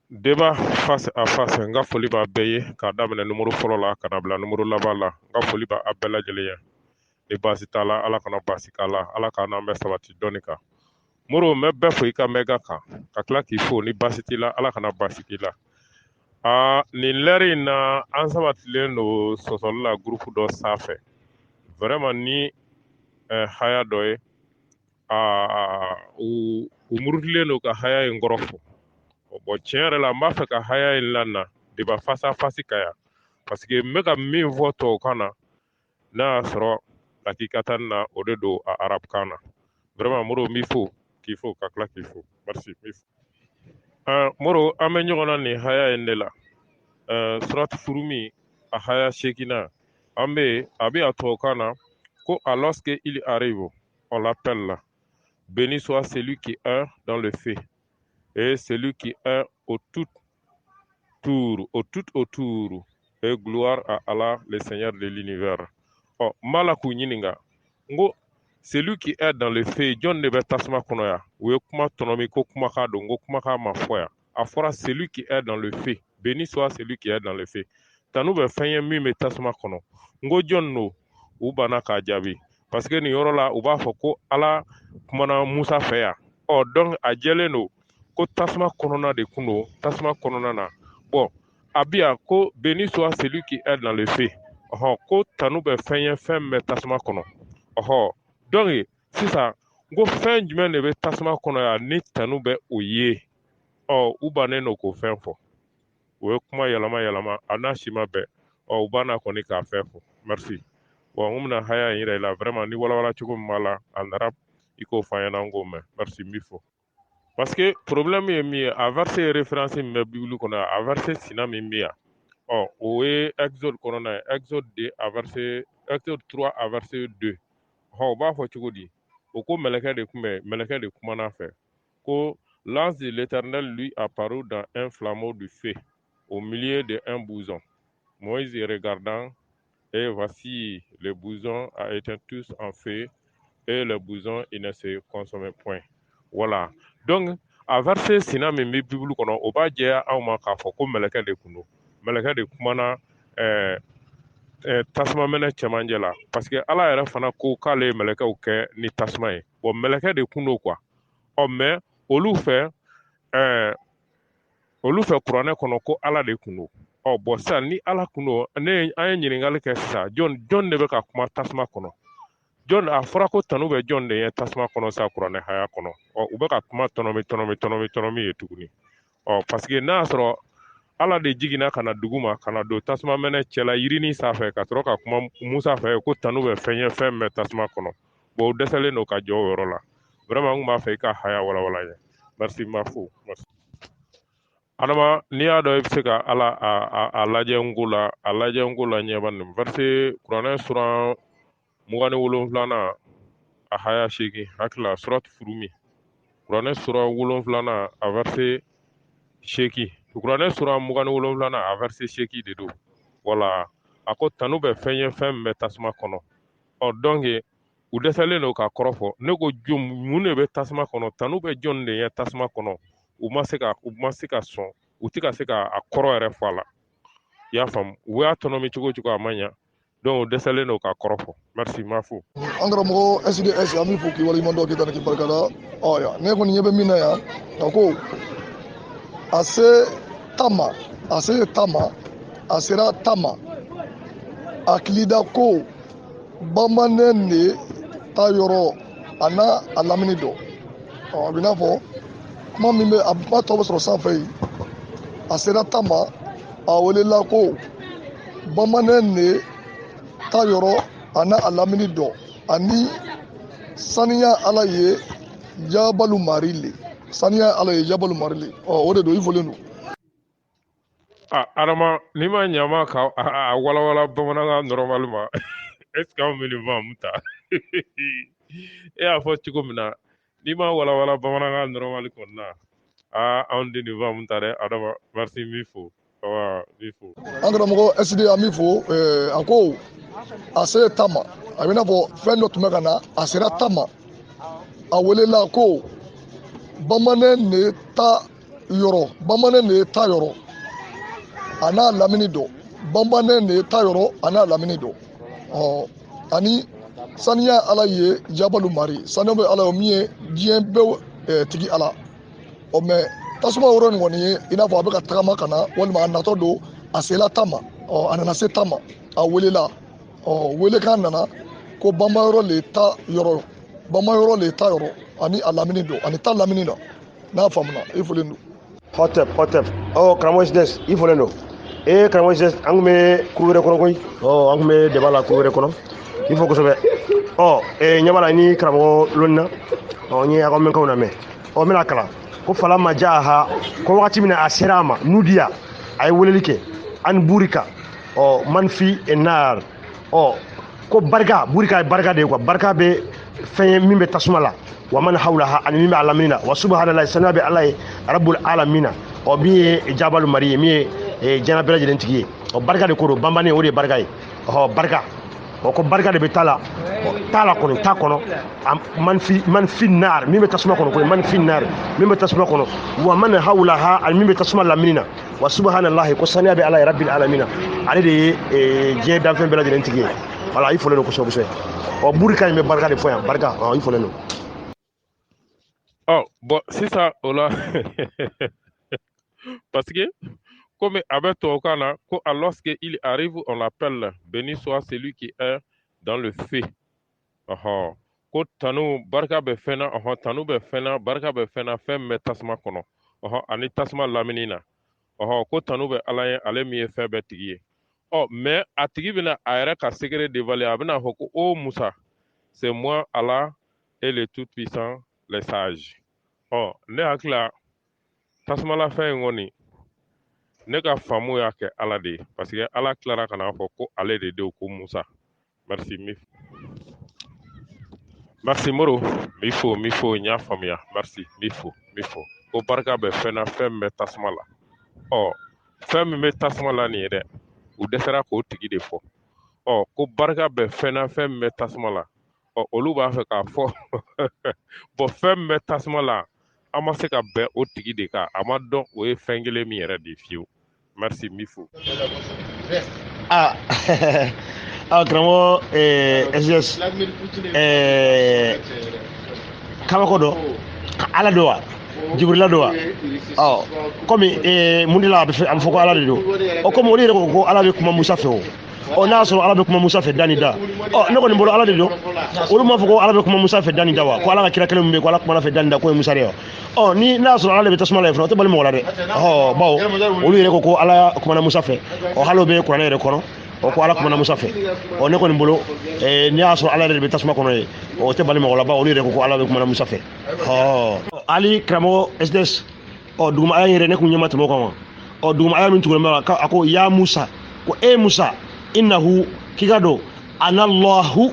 Débat face à face nga foli b'a bɛɛ ye k'a daminɛ numero fɔlɔ la ka na bila numero laban la nga foli b'a bɛɛ lajɛlen ye ni baasi t'a la ala kana baasi k'a la ala k'an n'an bɛɛ sabati dɔɔni kan moro n bɛ bɛɛ fo i ka mɛga kan ka tila k'i fo ni baasi t'i la ala kana baasi k'i la nin lɛri in na an sabatilen don sɔsɔli la gurupu dɔ sanfɛ vraiment ni haya dɔ ye u murutilen don ka haya in kɔrɔ fɔ bon tiɲɛ yɛrɛ la n b'a fɛ ka haya in lana débat face à face ka yan parce que n bɛ ka min fɔ tubabukan na n'a y'a sɔrɔ hakikata na o de don a arabukan na vraiment moro n b'i fo k'i fo ka tila k'i fo merci n b'i fo moro an bɛ ɲɔgɔn na nin haya in de la surati furumi a haya seegina an bɛ a bɛ a tubabukan na ko lorsque il arrive on l'appelle là béni soit celui qui est dans le fait et celui qui est au tout autour, et gloire à Allah, le Seigneur de l'univers. Oh, malaku nyininga. Ngo, celui qui est dans le fait, John ne tasma konoya. Ou kuma tonomi ko kuma ka do, ngo kuma ka ma foya. Afora celui qui est dans le fait. Béni soit celui qui est dans le fait. Tanu be fenye mi me tasma kono. Ngo John no, u bana ka jabi. Parce que ni yɔrɔ la, u b'a fɔ ko Ala kumana Musa fɛ yan. Oh, donc a jɛlen no ko tasuma kɔnɔna de kun don tasuma kɔnɔna na bon a bi yan ko béni soit celui qui est dans le feu ko tanu bɛ fɛn ye fɛn min bɛ tasuma kɔnɔ donc sisan n ko fɛn jumɛn de bɛ tasuma kɔnɔ yan ni tanu bɛ o ye u bannen don k'o fɛn fɔ o ye kuma yɛlɛma yɛlɛma a n'a si ma bɛn u banna kɔni k'a fɛn fɔ merci bon n bɛna haya in yɛrɛ la vraiment ni walawala cogo min b'a la en arabe i k'o fɔ an ɲɛna n k'o mɛn merci n b'i fo. Parce que problème ye min ye a verset référence min bɛ bible kɔnɔ a verset sina min bɛ yan o ye exode kɔnɔna ye exode 2 a verset exode 3 a verset 2 u b'a fɔ cogo di o ko mɛlɛkɛ de kumana fɛ ko l'ange de l'éternel lui apparut dans un flammeau de feu au milieu d'un bouson Moïse regardant et voici le bouson a éteint tous en feu et le bouson il ne se consommait point. Voilà. Donc, a verset sina min bɛ bible kɔnɔ o b'a jɛya anw ma k'a fɔ ko mɛlɛkɛ de kun don mɛlɛkɛ de kumana tasuma mɛnɛ cɛmancɛ la parce que ala yɛrɛ fana ko k'ale ye mɛlɛkɛw kɛ ni tasuma ye bon mɛlɛkɛ de kun don quoi mais olu fɛ kuranɛ kɔnɔ ko ala de kun don bon sisan ni ala kun don an ye ɲininkali kɛ sisan jɔn de bɛ ka kuma tasuma kɔnɔ John a fɔra ko tanu bɛ John de ye tasuma kɔnɔ sa kuranɛ haya kɔnɔ u bɛ ka kuma tɔnɔmi ye tuguni parce que n'a y'a sɔrɔ ala de jiginna ka na dugu ma ka na don tasuma mɛnɛ cɛla yirinin sanfɛ ka sɔrɔ ka kuma Musa fɛ ko tanu bɛ fɛn ye fɛn min bɛ tasuma kɔnɔ bon u dɛsɛlen don ka jɔ o yɔrɔ la vraiment n tun b'a fɛ i ka haya walawala n ye merci n b'a fo merci adama n'i y'a dɔn i bɛ se ka ala a lajɛ n ko la ɲɛba nin verset kuranɛ suran 27 a haya 8 hakila surat furumi kuranɛ sura 7 a verset 8 kuranɛ sura 27 a verset 8 de don wala a ko tanu bɛ fɛn ye fɛn min bɛ tasuma kɔnɔ donc u dɛsɛlen don ka kɔrɔ fɔ ne ko mun de bɛ tasuma kɔnɔ tanu bɛ jɔn de ye tasuma kɔnɔ u ma se ka sɔn u tɛ ka se ka a kɔrɔ yɛrɛ fɔ a la i y'a faamu u y'a tɔnɔmi cogo cogo a ma ɲa donc dɛsɛlen don ka kɔrɔ fɔ merci n b'a fo an karamɔgɔ sds an b'i fo k'i waleɲuman dɔ k'i ta ni k'i barikada ne kɔni ɲɛ bɛ min na yan a ko a sera tama hakilida ko bamanan de ta yɔrɔ a n'a a lamini dɔn a bɛ n'a fɔ kuma min bɛ a ba tɔ bɛ sɔrɔ sanfɛ yen a sera tama a welela ko bamanan de ta yɔrɔ a n'a a lamini dɔn ani saniya ala ye jabalu marili o de don i fɔlen don adama n'i ma ɲama ka a walawala bamanankan normal ma est ce que anw bɛ nin faamu ta e y'a fɔ cogo min na n'i ma walawala bamanankan normal kɔni na anw tɛ nin faamu ta dɛ adama merci n b'i fo n b'i fo an karamɔgɔ sd an b'i fo a ko a se tama a bɛ n'a fɔ fɛn dɔ tun bɛ ka na a sera tama a welela ko bamanan de ta yɔrɔ bamanan de ye ta yɔrɔ a n'a lamini dɔn bamanan de ye ta yɔrɔ a n'a lamini dɔn ani saniya ala ye jabalu mari saniya bɛ ala ye min ye diɲɛ bɛɛ tigi ala mɛ tasuma yɔrɔ nin kɔni ye i n'a fɔ a bɛ ka tagama ka na walima a natɔ don a sela ta ma a nana se ta ma a welela welekan nana ko bamayɔrɔ le ta yɔrɔ bamayɔrɔ le ta yɔrɔ ani a lamini don ani ta lamini na n'a faamuna i fɔlen don. hotep karamɔgɔ SDS i fɔlen don karamɔgɔ SDS an tun bɛ kuru wɛrɛ kɔnɔ koyi an tun bɛ débat la kuru wɛrɛ kɔnɔ i fɔ kosɛbɛ ɲɛ b'a la ni karamɔgɔ lɔnina n ye aw ka mɛnkanw lamɛn n bɛna kalan ko fala ma ja ha ko wagati min na a sera a ma nudiya a ye weleli kɛ ani burika man fi nar ko barika burika ye barika de ye quoi barika bɛ fɛn ye min bɛ tasuma la wa man hawlaha ani min bɛ a lamini na wa subhanallahi sanuya bɛ ala ye rabbul alamina min ye jabalu mari ye min ye diɲɛ bɛɛ lajɛlen tigi ye barika de ko don banbannen o de ye barika ye barika ko barika de bɛ ta la kɔni ta kɔnɔ man fi nar min bɛ tasuma kɔnɔ koyi man fi nar min bɛ tasuma kɔnɔ wa man hawlaha ani min bɛ tasuma lamini na wa subhanallahi ko sanuya bɛ ala ye rabbil alamina ale de ye diɲɛ danfɛn bɛɛ lajɛlen tigi ye voilà il faut le kosɛbɛ kosɛbɛ burika in bɛ barika de fɔ yan barika il faut le nom bon sisan o la parce que comme avec tubabukan na ko lorsque il arrive on l'appelle béni soit celui qui est dans le feu ko tanu barika bɛ fɛn na tanu bɛ fɛn na barika bɛ fɛn na fɛn min bɛ tasuma kɔnɔ ani tasuma lamini na ko tanu bɛ ala ye ale min ye fɛn bɛɛ tigi ye mais a tigi bɛna a yɛrɛ ka secret dévoiler a bɛna fɔ ko o Musa c'est moi Allah et le tout puissant les sages ne hakili la tasumala fɛn in kɔni ne ka faamu y'a kɛ ala de ye parce que ala tilara ka n'a fɔ ko ale de don ko Musa merci Moro n fo n y'a faamuya merci n fo ko barika bɛ fɛn na fɛn min bɛ tasuma la fɛn min bɛ tasuma la nin ye dɛ u dɛsɛra k'o tigi de fɔ ko barika bɛ fɛn na fɛn min bɛ tasuma la olu b'a fɛ k'a fɔ bon fɛn min bɛ tasuma la an ma se ka bɛn o tigi de kan a ma dɔn o ye fɛn kelen min yɛrɛ de fiyewu merci n fo karamɔgɔ SDS kabako dɔ ala don wa jiburila don wa komi mun de la a bɛ fɔ ko ala de don komi olu yɛrɛ ko ala bɛ kuma Musa fɛ n'a y'a sɔrɔ ala bɛ kuma Musa fɛ da ni da ne kɔni bolo ala de don olu m'a fɔ ko ala bɛ kuma Musa fɛ da ni da wa ko ala ka kira kelen min bɛ ko ala kumana fɛ da ni da ko ye Musa de ye ni n'a y'a sɔrɔ ala de bɛ tasuma la yen fana o tɛ bali mɔgɔ la dɛ bawo olu yɛrɛ ko ala kumana Musa fɛ hali o bɛ kuranɛ yɛrɛ kɔnɔ ko ala kumana Musa fɛ ne kɔni bolo n'i y'a sɔrɔ ala de bɛ tasuma kɔnɔ ye o tɛ bali mɔgɔ la bawo olu yɛrɛ ko ala bɛ kumana Musa fɛ hali karamɔgɔ SDS duguma aya yɛrɛ ne kun ɲɛ ma tɛmɛ o kan wa duguma aya min tugula bɛ a ko ya Musa ko Musa innahu kika do anallahu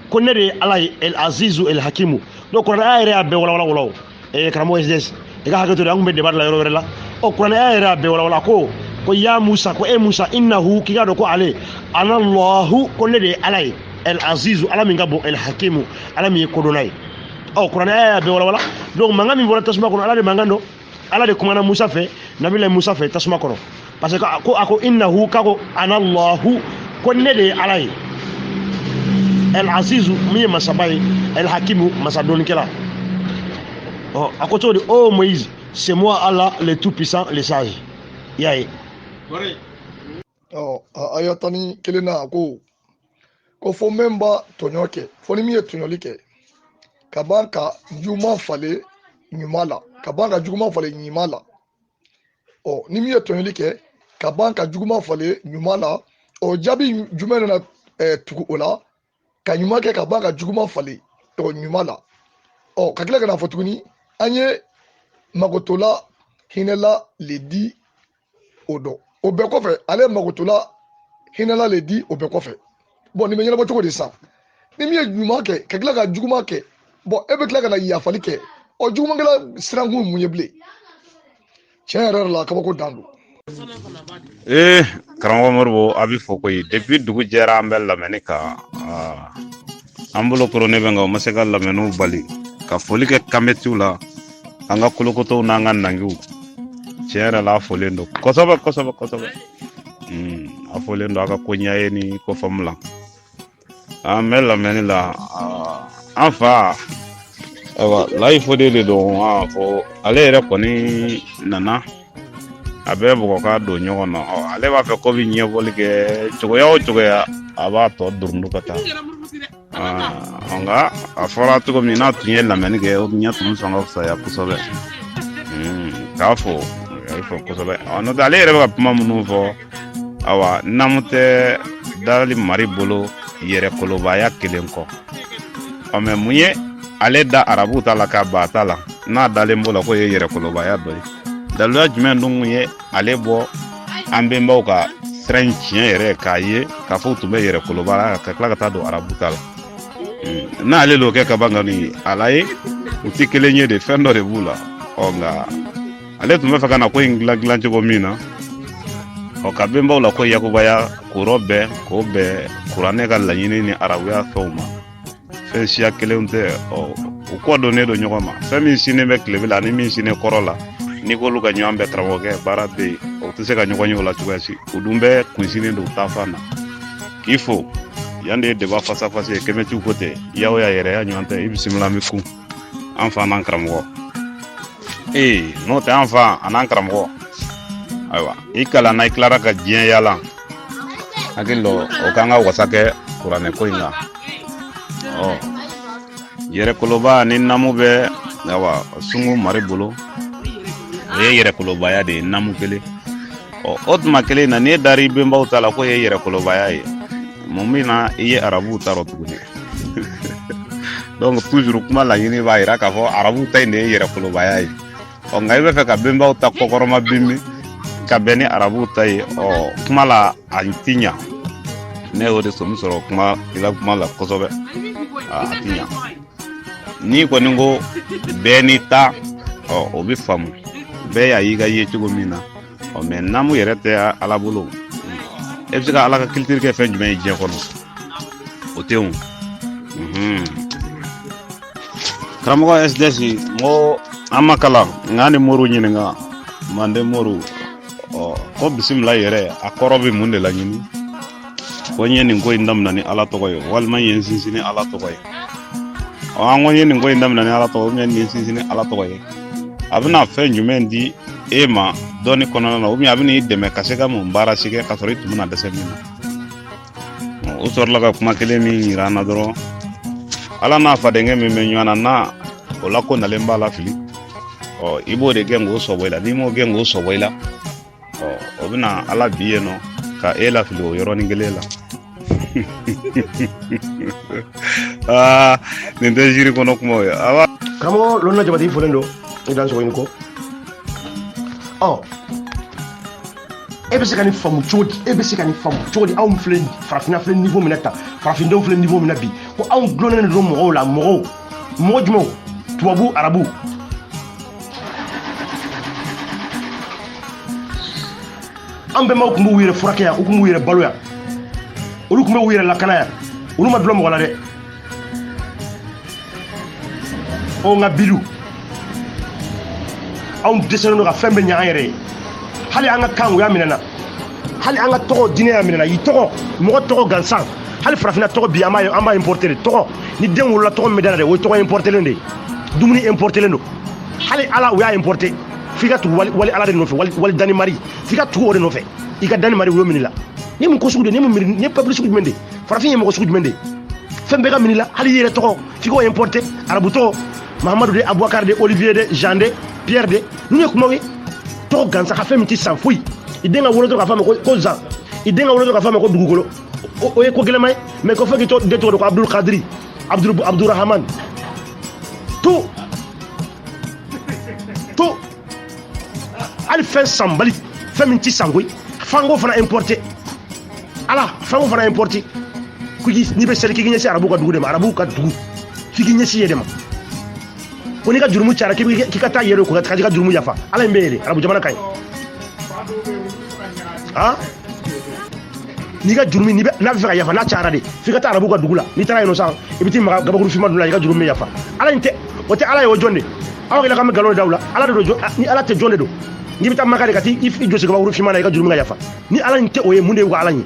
ko ne de ye ala ye el azizu el hakimu donc kuranɛ aya yɛrɛ y'a bɛɛ walawala karamɔgɔ SDS i ka hakɛ to de an kun bɛ débat la yɔrɔ wɛrɛ la kuranɛ aya yɛrɛ y'a bɛɛ walawala ko ya Musa ko Musa innahu kika do ko ale anallahu ko ne de ye ala ye el azizu ala min ka bon el hakimu ala min ye kodɔnna ye kuranɛ aya y'a bɛɛ walawala donc mankan min bɔra tasuma kɔnɔ ala de mankan don ala de kumana Musa fɛ nabilahi Musa fɛ tasuma kɔnɔ parce que a ko innahu kako anallahu ko ne de ye ala ye el azizu min ye masaba ye el hakimu masadɔnnikɛla a ko cogo di Moïse c'est moi Allah le tout puissant le sage i y'a ye a y'a tani kelen na a ko fɔ min b'a tɔɲɔ kɛ fɔ ni min ye tɔɲɔli kɛ ka ban ka juguman falen ɲuman la ka ban ka juguman falen ɲuman la ni min ye tɔɲɔli kɛ ka ban ka juguman falen ɲuman la jaabi jumɛn nana tugu o la ka ɲuman kɛ ka ban ka juguman falen ɲuman la ka tila ka na fɔ tuguni an ye magotola hinɛla le di o dɔn o bɛɛ kɔfɛ ale magotola hinɛla le di o bɛɛ kɔfɛ nin bɛ ɲɛnabɔ cogo di sa ni min ye ɲuman kɛ ka tila ka juguman kɛ e bɛ tila ka na yafali kɛ jugumankɛla sirankun mun ye bilen tiɲɛ yɛrɛ la kabako dan don. karamɔgɔ Moribo a bɛ fɔ koyi depuis dugu jɛra an bɛ lamɛnni kan an bolo kɔrɔ ne bɛ nka o ma se ka lamɛnniw bali ka foli kɛ kametiw la an ka kolokotow n'an ka nangiw tiɲɛ la a fɔlen don kosɛbɛ a fɔlen don a ka koɲa ye ni ko faamu la an bɛ lamɛnni la an fa ayiwa layi fɔden de don a fɔ ale yɛrɛ kɔni nana a bɛ bɔgɔ ka don ɲɔgɔn na ale b'a fɛ ko bɛ ɲɛfɔli kɛ cogoya o cogoya a b'a tɔ durundu ka taa nka a fɔra cogo min n'a tun ye lamɛnni kɛ o ɲɛ tun sɔn ka fisaya kosɛbɛ k'a fɔ kosɛbɛ n'o tɛ ale yɛrɛ bɛ ka kuma minnu fɔ awa namu tɛ dali mari bolo yɛrɛ kolobaya kelen kɔ mɛ mun ye ale da arabu ta la ka ba ta la n'a dalen b'o la ko ye yɛrɛ kolobaya dɔ ye daluya jumɛn dun ye ale bɔ an bɛnbaw ka sira in tiɲɛ yɛrɛ k'a ye k'a fɔ u tun bɛ yɛrɛ kolobaya ka tila ka taa don arabu ta la n'ale l'o kɛ ka ban ka nin ala ye u tɛ kelen ye de fɛn dɔ de b'u la nka ale tun bɛ fɛ ka na ko in dilan cogo min na ka bɛnbaw la ko yakubaya k'o bɛɛ k'o bɛɛ kuranɛ ka laɲini ni arabuya fɛnw ma fɛn siya kelenw tɛ u kɔ donnen don ɲɔgɔn ma fɛn min sinen bɛ tilebin la ani min sinen kɔrɔ la n'i k'olu ka ɲɔgɔn bɛɛ karamɔgɔkɛ baara bɛ yen o tɛ se ka ɲɔgɔn ye o la cogoya si u dun bɛɛ kunsinen don ta fan na k'i fo yan de ye débat face à face ye kɛmɛciw ko tɛ yawo ya yɛrɛ ya ɲɔgɔn tɛ i bisimila an bɛ kun an fa n'an karamɔgɔ n'o tɛ an fa a n'an karamɔgɔ ayiwa i kalanna i tilara ka diɲɛ yaala hakili dɔ o kan ka wasa kɛ kuranɛ ko in kan yɛrɛ koloba ni namu bɛ ayiwa sungu mari bolo o ye yɛrɛ kolobaya de ye namu kelen o tuma kelen na n'i ye dari bɛnbaw ta la ko ye yɛrɛ kolobaya ye mun min na i ye arabuw ta rɔ tuguni donc toujours kuma laɲini b'a yira k'a fɔ arabuw ta in de ye yɛrɛ kolobaya ye nka i bɛ fɛ ka bɛnbaw ta kɔkɔrɔma binbi ka bɛn ni arabuw ta ye kuma la a ti ɲa ne y'o de sɔrɔ kuma i ka kuma la kosɛbɛ a ti ɲa n'i kɔni ko bɛɛ n'i ta o bɛ faamu bɛɛ y'a y'i ka ye cogo min na mɛ namu yɛrɛ tɛ ala bolo e bɛ se ka ala ka culture kɛ fɛn jumɛn ye diɲɛ kɔnɔ o tɛ o karamɔgɔ SDS n ko an ma kalan nka ni moriw ɲininka manden moriw ko bisimila yɛrɛ a kɔrɔ bɛ mun de la ɲini ko n ye nin ko in daminɛ ni ala tɔgɔ ye walima n ye n sinsin ni ala tɔgɔ ye an ko n ye nin ko in daminɛ ni ala tɔgɔ ye n ye n sinsin ni ala tɔgɔ ye a bɛna fɛn jumɛn di e ma dɔɔni kɔnɔna na a bɛna i dɛmɛ ka se ka mun baara si kɛ ka sɔrɔ i tun bɛna dɛsɛ min na o sɔrɔla ka kuma kelen min yira an na dɔrɔn ala n'a fadenkɛ min bɛ ɲɔgɔn na n'a o la ko nalen b'a la fili i b'o de gɛn k'o sɔbɔ i la n'i m'o gɛn k'o sɔbɔ i la o bɛna ala bi yen nɔ ka e la fili o yɔrɔnin kelen la nin tɛ jiri kɔnɔ kumaw ye karamɔgɔ lɔnna jabati fɔlen don i dan sogo in kɔ e bɛ se ka nin faamu cogo di anw filɛ farafinna filɛ niveau min na tan farafindenw filɛ niveau min na bi ko anw gulonnen don mɔgɔw la mɔgɔ jumɛnw tubabu arabu an bɛnbaw tun b'u yɛrɛ furakɛ yan u tun b'u yɛrɛ balo yan olu tun b'u yɛrɛ lakana yan olu ma dulon mɔgɔ la dɛ nka bidu anw dɛsɛlen don ka fɛn bɛɛ ɲɛ an yɛrɛ ye hali an ka kan u y'a minɛ na hali an ka tɔgɔ diinɛ y'a minɛ na i tɔgɔ mɔgɔ tɔgɔ gansan hali farafinna tɔgɔ bi an b'a importer de tɔgɔ ni den wolola tɔgɔ min bɛ da la dɛ o ye tɔgɔ importelen de ye dumuni importelen don hali ala u y'a importer f'i ka tugu wali ala de nɔfɛ wali danimari f'i ka tugu o de nɔfɛ i ka danimari u y'o minɛ la ni mun ko sugu de ni mun miiri ni ye peuple sugu jumɛn de farafin ye mɔgɔ sugu jumɛn de fɛn bɛɛ ka minɛ la hali i yɛrɛ tɔgɔ f'i k'o importer arabu tɔgɔ mahamadu de abubakar de olivier de jean de pierre de ninnu ye kumaw ye tɔgɔ gansan ka fɛn min tɛ san foyi i den ka wolo dɔrɔn ka fɔ a ma ko zan i den ka wolo dɔrɔn ka fɔ a ma ko dugukolo o ye ko gɛlɛma ye mais ko fɔ k'i den tɔgɔ de ko abdul kadiri abdurrahman tout hali fɛn sanbali fɛn min tɛ san koyi fanko fana importé ala fanko fana importé n'i bɛ seli k'i ɲɛsin arabu ka dugu de ma arabu ka dugu f'i k'i ɲɛsin ye de ma ko n'i ka jurumu cayara k'i ka taa yɛrɛ ko ka ka jurumu yafa ala in bɛ ye de arabu jamana ka ɲi n'i ka jurumu n'a bɛ fɛ ka yafa n'a cayara de f'i ka taa arabu ka dugu la n'i taara yen nɔ sisan i bɛ t'i maga gabakuru finma dun la i ka jurumu bɛ yafa ala in tɛ o tɛ ala ye o jɔn de aw hakilila k'an bɛ nkalon da u la ala de don ni ala tɛ jɔn de don ngi bita makare kati if josi ka wuru fima na ka jurumi ga yafa ni ala nte oye munde wa ala ni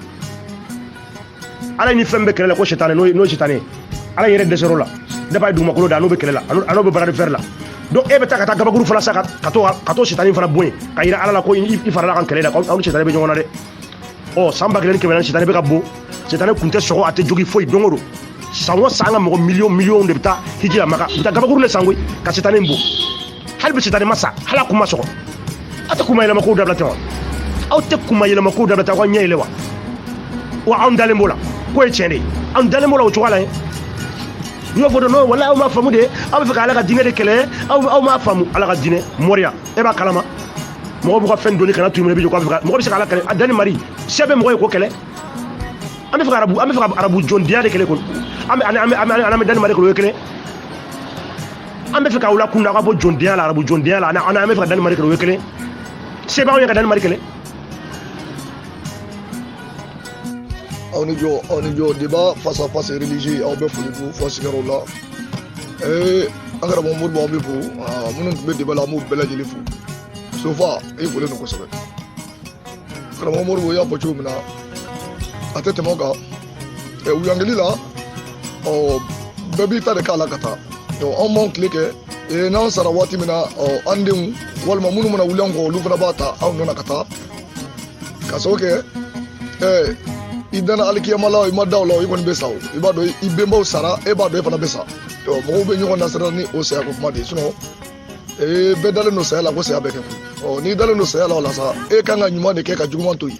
ala ni fembe kele ko shetane no shetane ala yere desero la da bay duma ko da no be kele la ano be bara de fer la donc e be ta kata gabaguru fala saka kato shetane fana boy ka ira ala la ko i fara la kan kele da ko anu shetane be nyona de o samba kele ke be shetane be ka bo shetane kunte sogo ate jogi foi dongoro sango sanga mo million de bita hijira maka bita gabaguru le sango ka shetane mbo halbe shetane masa hala kuma sogo ata kuma ila mako dabla tawa aw te kuma ila mako dabla tawa nyele wa an dale mola ko e chende an dale mola o chwala yo fodo no wala aw ma famu de aw fa kala ka dine de kele aw ma famu ala ka dine moria e ba kalama mo bu ko fen doni kana tumene bi ko fa mo bi kala kele adani mari sebe mo ko kele ame fa arabu jon dia de kele ko ame dani mari ko kele ame fa kawla kunna ka bo jon dia la arabu jon dia la ana ame fa dani mari ko kele sebe aw ya ka dani mari kele on est jo débat face à face religieux au bef pour fasigarola agara mo murbo be fu munun be débat la mo bela jeli fu sofa e vole no ko sabe agara mo murbo ya pocho mina atete moga uyangeli la o bebi ta de kala kata to on mon clique e na sarawati mina o andem wal mamunu mina wulango lu fana bata aw nona kata kasoke idana alikiyama la ima dawla i kɔni bɛ sa o i b'a dɔn i bɛnbaw sara e b'a dɔn e fana bɛ sa mɔgɔw bɛ ɲɔgɔn nasira ni o saya ko kuma de sinon bɛɛ dalen don saya la ko saya bɛ kɛ koyi n'i dalen don saya la o la sa e kan ka ɲuman de kɛ ka juguman to yen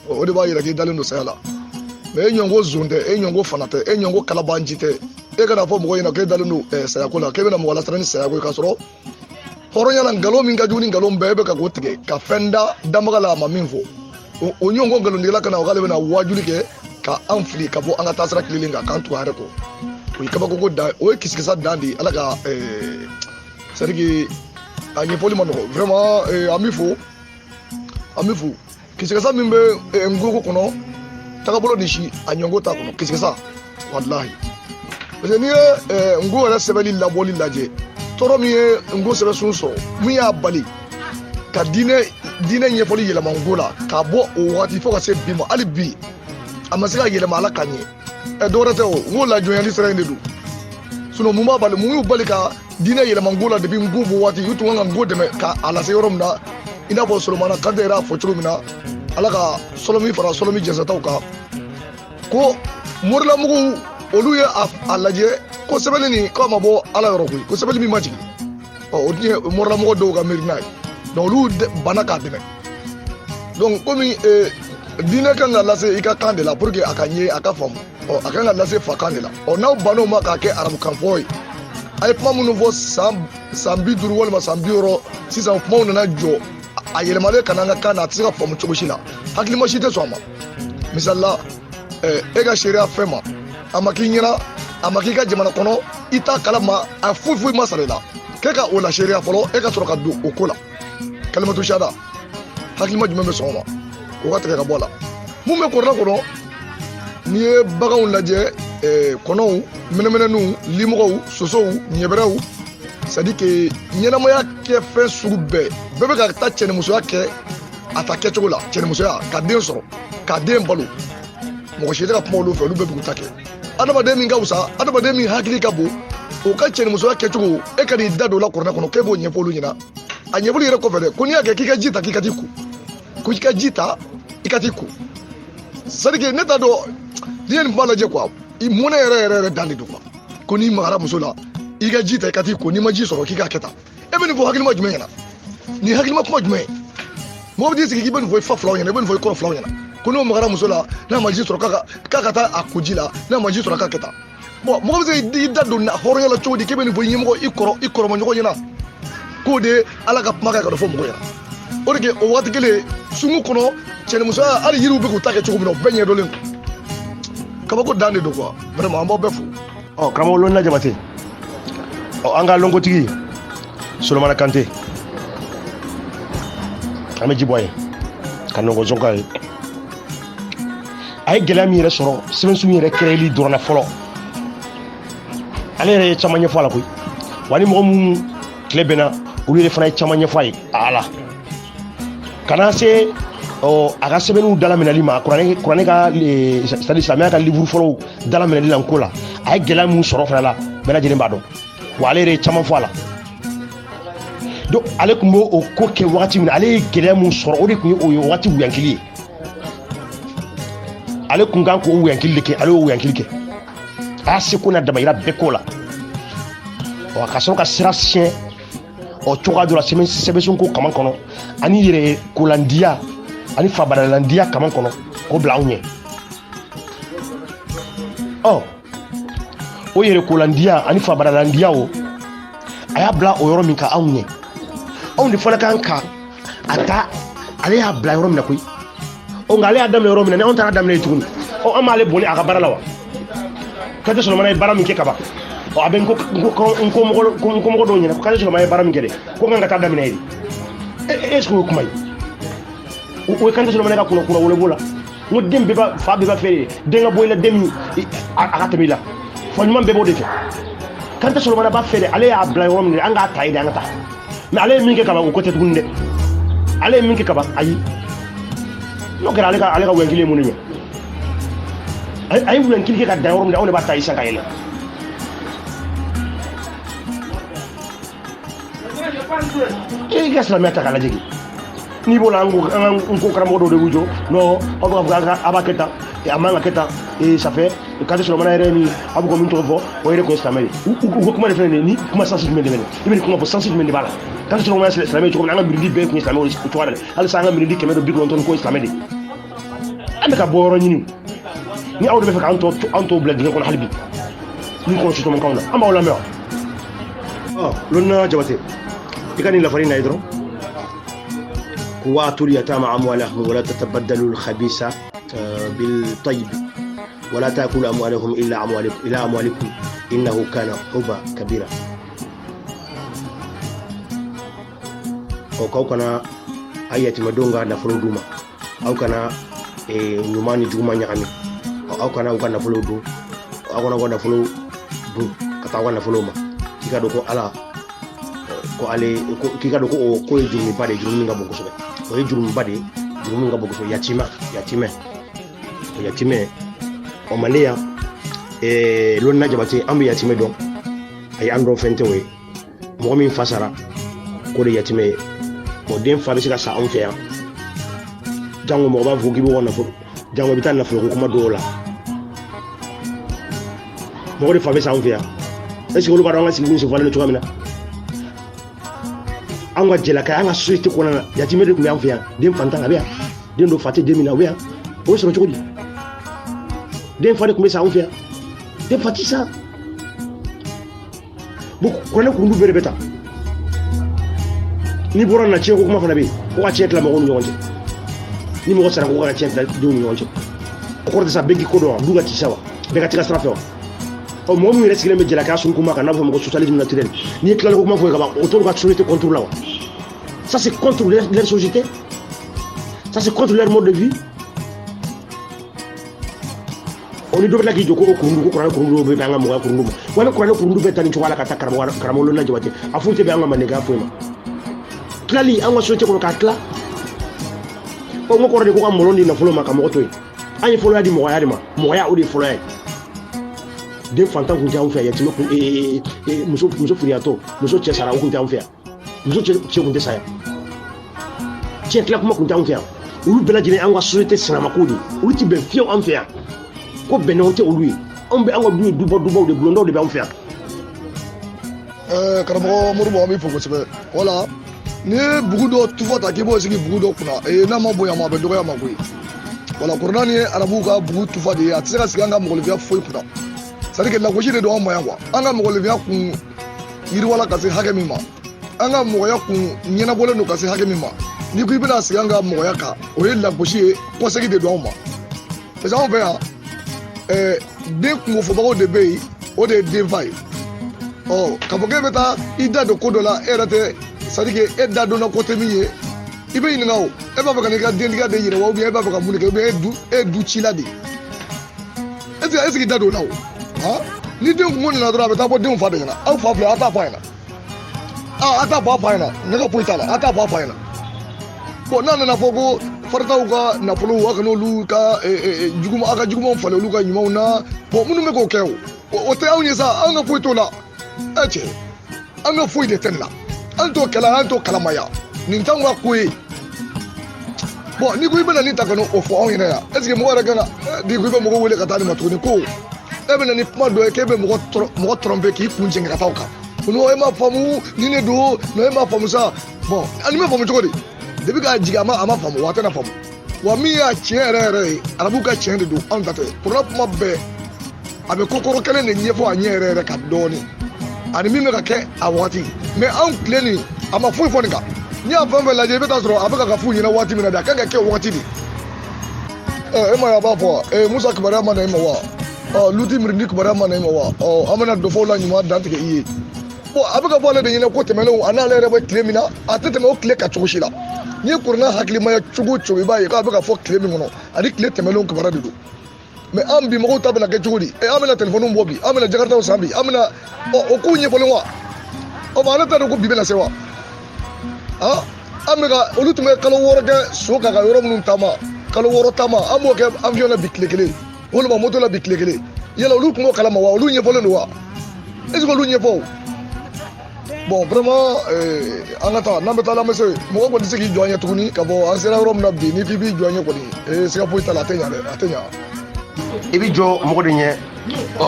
o de b'a yira k'i dalen don saya la mais e ɲɔngo zon tɛ e ɲɔngo fana tɛ e ɲɔngo kalabanji tɛ e kana fɔ mɔgɔ ɲɛna k'e dalen don saya ko la k'e bɛna mɔgɔ lasira ni saya ko ye k'a sɔrɔ hɔrɔnya la nkalon min ka jugu ni nkalon bɛɛ e bɛ ka k'o tigɛ ka fɛn da damaga la a ma min fɔ o ɲɔgɔn nkalontigɛla kana o k'ale bɛna wajuli kɛ ka an fili ka bɔ an ka taasira tilennen kan k'an tugu a yɛrɛ kɔ o ye kabako dan o ye kisikisa dan de ala ka c'est à dire que a ɲɛfɔli ma nɔgɔ vraiment an bɛ fo kisikasa min bɛ ngoko kɔnɔ tagabolo ni si a ɲɔngo t'a kɔnɔ kisikasa walahi parce que n'i ye ngo yɛrɛ sɛbɛnni labɔli lajɛ tɔɔrɔ min ye ngo sɛbɛn sun sɔrɔ min y'a bali ka diinɛ ɲɛfɔli yɛlɛma ngo la k'a bɔ o waati fo ka se bi ma hali bi a ma se ka yɛlɛma ala ka ɲɛ dɔwɛrɛ tɛ o ngo lajɔnyali sira in de don sinon mun b'a bali mun y'u bali ka diinɛ yɛlɛma ngo la depuis ngo bɔ waati u tun kan ka ngo dɛmɛ k'a lase yɔrɔ min na i n'a fɔ solomana kante yɛrɛ y'a fɔ cogo min na ala ka sɔlɔmi fara sɔlɔmi jɛnsɛtaw kan ko morilamugu olu ye a lajɛ ko sɛbɛnni nin k'a ma bɔ ala yɔrɔ koyi ko sɛbɛnni min ma jigin o tun ye morilamɔgɔ dɔw ka miirina ye donc olu banna k'a dɛmɛ donc komi diinɛ kan ka lase i ka kan de la pour que a ka ɲɛ a ka faamu a kan ka lase fa kan de la n'aw bann'o ma k'a kɛ arabukan fɔ ye a ye kuma minnu fɔ san 50 walima san 60 sisan kumaw nana jɔ a yɛlɛmalen ka na an ka kan na a tɛ se ka faamu cogo si la hakilima si tɛ sɔn a ma misali la e ka sariya fɛn ma a ma k'i ɲɛna a ma k'i ka jamana kɔnɔ i t'a kalama a foyi ma sara i la k'e ka o la sariya fɔlɔ e ka sɔrɔ ka don o ko la kalimatu sihada hakilima jumɛn bɛ sɔn o ma o ka tigɛ ka bɔ a la mun bɛ kɔrɔla kɔnɔ n'i ye baganw lajɛ kɔnɔw mɛnɛmɛnɛninw limɔgɔw sosow ɲɛbɛrɛw c'est à dire que ɲɛnamaya kɛ fɛn sugu bɛɛ bɛ ka taa cɛnimusoya kɛ a ta kɛcogo la cɛnimusoya ka den sɔrɔ ka den balo mɔgɔ si tɛ ka kuma olu fɛ olu bɛɛ b'u ta kɛ adamaden min ka wusa adamaden min hakili ka bon o ka cɛnimusoya kɛcogo e ka n'i da don o la kɔrɔna kɔnɔ k'e b'o ɲɛfɔ olu ɲɛna a ɲɛfɔli yɛrɛ kɔfɛ dɛ ko n'i y'a kɛ k'i ka ji ta k'i ka t'i ko ko i ka ji ta i ka t'i ko c'est à dire que ne t'a dɔn n'i ye nin kuma lajɛ quoi i mɔnɛ yɛrɛ dan de don quoi ko n'i magara muso la i ka ji ta i ka t'i ko n'i ma ji sɔrɔ k'i k'a kɛ tan e bɛ nin fɔ hakilima jumɛn ɲɛna nin hakilima kuma jumɛn ye mɔgɔ bɛ t'i sigi k'i bɛ nin fɔ i fa filaw ɲɛna i bɛ nin fɔ i kɔrɔ filaw ɲɛna ko n'o magara muso la n'a ma ji sɔrɔ k'a ka taa a ko ji la n'a ma ji sɔrɔ k'a kɛ tan bon mɔgɔ bɛ se k'i da don hɔrɔnya la cogo di k'e bɛ nin fɔ i ɲɛmɔgɔ i kɔrɔma ɲɔgɔn ɲɛna k'o de ala ka kuma kɛ ka dɔ fɔ mɔgɔ ɲɛna o de kɛ o waati kelen sungu kɔnɔ cɛnimusoya hali yiriw bɛ k'u ta kɛ cogo min na o bɛɛ ɲɛdɔnlen don kabako dan de don quoi vraiment an b'aw bɛɛ fo karamɔgɔ lɔnna jamate an ka lɔnkotigi solomana kante an bɛ ji bɔ a ye ka nɔgɔzɔn k'a ye a ye gɛlɛya min yɛrɛ sɔrɔ sɛbɛnsun yɛrɛ kɛrɛli dɔrɔn na fɔlɔ ale yɛrɛ ye caman ɲɛfɔ a la koyi wa ni mɔgɔ minnu tile bɛnna olu yɛrɛ fana ye caman ɲɛfɔ a ye a la kana se a ka sɛbɛnniw dalaminɛli ma kuranɛ ka c'est-à-dire silamɛya ka livre fɔlɔw dalaminɛli la ko la a ye gɛlɛya min sɔrɔ fana la bɛɛ lajɛlen b'a dɔn wa ale yɛrɛ ye caman fɔ a la donc ale tun b'o o ko kɛ wagati min na ale ye gɛlɛya min sɔrɔ o de tun ye o ye wagati wuyankili ye ale tun kan k'o wuyankili de kɛ ale y'o wuyankili kɛ a y'a seko n'a damayira bɛɛ k'o la a ka sɔrɔ ka sira siɲɛ cogoya dɔ la sɛbɛnko kaman kɔnɔ ani yɛrɛ kolandiya ani fabadalandiya kaman kɔnɔ k'o bila anw ɲɛ o yɛrɛ kolandiya ani fabadalandiya o a y'a bila o yɔrɔ min ka anw ɲɛ anw de fana kan ka a ta ale y'a bila yɔrɔ min na koyi nka ale y'a daminɛ yɔrɔ min na ni anw taara daminɛ yen tuguni an b'ale boli a ka baara la wa Kante Solomana ye baara min kɛ ka ban a bɛ n ko mɔgɔ dɔw ɲɛna ko Kante Solomana ye baara min kɛ dɛ ko n kan ka taa daminɛ yen est-ce que o ye kuma ye o ye Kante Solomana ka kunna wolo la n ko den bɛɛ fa bɛɛ b'a fɛ den ka bɔ i la den min a ka tɛmɛ i la fa ɲuman bɛɛ b'o de fɛ Kante Solomana b'a fɛ dɛ ale y'a bila yɔrɔ min na an k'a ta ye de an ka taa mais ale ye min kɛ ka ban o ko tɛ tuguni dɛ ale ye min kɛ ka ban ayi n'o kɛra ale ka wuyankili ye mun de ɲɛ a ye wuyankili kɛ ka dan yɔrɔ min na anw de b'a ta sisan ka yɛlɛ i ka silamɛya ta k'a lajɛ n'i b'o la n ko karamɔgɔ dɔw de b'u jɔ non aw bɛ ka fɔ a b'a kɛ tan a man ka kɛ tan ça fait Kante Solomana yɛrɛ ni a bɛ ka min tɔgɔ fɔ o yɛrɛ tun ye silamɛ ye u ko kuma de fɛnɛ de ni kuma sansi jumɛn de bɛ i bɛ nin kuma fɔ sansi jumɛn de b'a la Kante Solomana ye silamɛ ye cogo min na an ka mirindi bɛɛ tun ye silamɛ o cogoya de la halisa an ka mirindi 190 ko ye silamɛ de an bɛ ka bɔ yɔrɔ ɲini ni aw de bɛ fɛ k'an tɔw bila dingɛ kɔnɔ hali bi min kɔnɔ sutɔmɔkanw na an b'aw lamɛn wa lonna Jabate i ka nin lafari na ye dɔrɔn وآتوا اليتامى أموالهم ولا تتبدلوا الخبيث بالطيب ولا تأكلوا أموالهم إلى أموالكم إنه كان حبا كبيرا أو كان أيتي مدونغا نفلو دوما أو كان نماني دوما نعمي أو كان نفلو دو أو كان نفلو دو كتاوا نفلو ما كيكا دوكو على ko ale kika do ko e jurumi bade jurumi nga boko sobe o e jurumi bade jurumi nga boko so yatime o maleya lonna Jabate ambe yatime don ay ando fente we mo min fasara ko de yatime mo den fa be sika sa on fe jango mo ba fugi bo wona fo jango bi tan na fo ko kuma do la mo de fa be sa on fe est ce que lu ba do nga sigi so fa le to amina an ka jɛla ka an ka société kɔnɔna na yatimɛ de tun bɛ an fɛ yan den fantan a bɛ yan den dɔ fa tɛ den min na o bɛ yan o bɛ sɔrɔ cogo di den fa de tun bɛ sa an fɛ yan den fa tɛ sa bon kuranɛ kurundu bɛɛ de bɛ ta ni bɔra na tiɲɛ ko kuma fana bɛ yen ko ka tiɲɛ tila mɔgɔw ni ɲɔgɔn cɛ ni mɔgɔ sara ko ka tiɲɛ tila denw ni ɲɔgɔn cɛ o kɔrɔ tɛ sa bɛɛ k'i ko dɔn wa du ka ci sa wa bɛɛ ka tigɛ sira fɛ wa mɔgɔ min yɛrɛ sigilen bɛ jɛla k'a sun kuma kan n'a fɔ mɔgɔ socialisme naturel n'i ye tilali ko kuma fɔ ka ban o t'olu ka société contre la wa ça c'est contre leur société ça c'est contre leur mode de vie on est dɔbɛla k'i jɔ ko kurundu ko kuranɛ kurundu bɛ an ka mɔgɔya kurundu ma wa ni kuranɛ kurundu bɛ ta nin cogoya la ka taa karamɔgɔ lonna Jabate a foyi tɛ bɛn an ka mandeka foyi ma tilali an ka société kɔnɔ k'a tila o n ko kɔrɔ de ko ka mɔlɔ di nafolo ma ka mɔgɔ to yen an ye fɔlɔya di mɔgɔya de ma mɔgɔya o de ye fɔlɔya ye den fantan kun tɛ anw fɛ yan yatimɛ kun muso furuyatɔ muso cɛ sara o kun tɛ anw fɛ yan muso cɛ kun tɛ sa yan cɛ tila kuma kun tɛ anw fɛ yan olu bɛɛ lajɛlen an ka société sinamako de olu ti bɛn fiyewu an fɛ yan ko bɛnnɛw tɛ olu ye anw bɛ an ka du ye dubaw de bulondaw de bɛ anw fɛ yan. karamɔgɔ Modibo an b'i fo kosɛbɛ wala ni ye bugu dɔ tufa ta k'i b'o sigi bugu dɔ kunna n'a ma bonya ma a bɛ dɔgɔya ma koyi wala kuranɛ ye arabuw ka bugu tufa de ye a tɛ se ka sigi an ka mɔgɔninfinya foyi kunna c'est à dire que lagosi de don an ma yan quoi an ka mɔgɔninfinya kun yiriwala ka se hakɛ min ma an ka mɔgɔya kun ɲɛnabɔlen don ka se hakɛ min ma n'i ko i bɛna sigi an ka mɔgɔya kan o ye lagosi ye kɔsegi de don anw ma parce que anw fɛ yan den kungofɔbagaw de bɛ yen o de ye den fa ye k'a fɔ k'e bɛ taa i da don ko dɔ la e yɛrɛ tɛ c'est à dire que e da donna ko tɛ min ye i bɛ ɲininka o e b'a fɛ ka n'i ka dentigiya de yɛrɛ wa ou bien e b'a fɛ ka mun de kɛ ou bien e du cila de est ce que i da don o la o ni den kungo nana dɔrɔn a bɛ taa bɔ denw fa de ɲɛna aw fa filɛ a t'a fɔ a ɲɛna a t'a fɔ a fa ɲɛna ne ka foyi t'a la a t'a fɔ a fa ɲɛna bon n'a nana fɔ ko farataw ka nafolo a kana olu ka juguma a ka jugumanw falen olu ka ɲumanw na bon minnu bɛ k'o kɛ o tɛ anw ye sa an ka foyi t'o la cɛ an ka foyi de tɛ nin na an t'o kɛla an t'o kalamaya nin t'anw ka ko ye bon n'i ko i bɛna nin ta ka n'o fɔ anw ɲɛna yan est ce que mɔgɔ yɛrɛ kan ka di ko i bɛ mɔgɔ wele ka taa nin ma tuguni ko e bɛna ni kuma dɔ ye k'e bɛ mɔgɔ tromper k'i kun jɛngɛ ka taa o kan non e m'a faamu ni ne don non e m'a faamu sa bon ani bɛ faamu cogo di depuis k'a jigin a ma faamu wa a tɛna faamu wa min y'a tiɲɛ yɛrɛ yɛrɛ ye arabu ka tiɲɛ de don anw ta tɛ pourtant kuma bɛɛ a bɛ kokoro kelen de ɲɛfɔ a ɲɛ yɛrɛ yɛrɛ ka dɔɔni ani min bɛ ka kɛ a wagati mais anw tile nin a ma foyi fɔ nin kan n'i y'a fɛn fɛn lajɛ i bɛ taa sɔrɔ a bɛ ka f'u ɲɛna waati min na de a kan ka kɛ wagati de e ma ye a b'a fɔ Musa kibaruya ma na i ma wa Luti Mirindi kibaruya ma na i ma wa an bɛna dɔ fɔ o la ɲuman dan tigɛ i ye bon a bɛ ka fɔ ale de ɲɛna ko tɛmɛnenw a n'ale yɛrɛ bɛ tile min na a tɛ tɛmɛ o tile kan cogo si la n'i ye kuranɛ hakilimaya cogo o cogo i b'a ye k'a bɛ ka fɔ tile min kɔnɔ ani tile tɛmɛnenw kibaruya de don mais an bi mɔgɔw ta bɛna kɛ cogo di an bɛna téléphone bɔ bi an bɛna jakartaw san bi an bɛna o kow ɲɛfɔlen wa bon ale t'a dɔn ko bi bɛna se wa an bɛ ka olu tun bɛ kalo 6 kɛ so kan ka yɔrɔ minnu taama kalo 6 taama an b'o kɛ avion na bi tile kelen walima moto la bi tile kelen yala olu tun b'o kalama wa olu ɲɛfɔlen don wa est ce que olu ɲɛfɔ bon vraiment an ka taa n'an bɛ taa la an bɛ se mɔgɔ kɔni tɛ se k'i jɔ an ɲɛ tuguni ka bɔ an sera yɔrɔ min na bi n'i k'i b'i jɔ an ɲɛ kɔni siga foyi t'a la a tɛ ɲa dɛ a tɛ ɲa i bɛ jɔ mɔgɔ de ɲɛ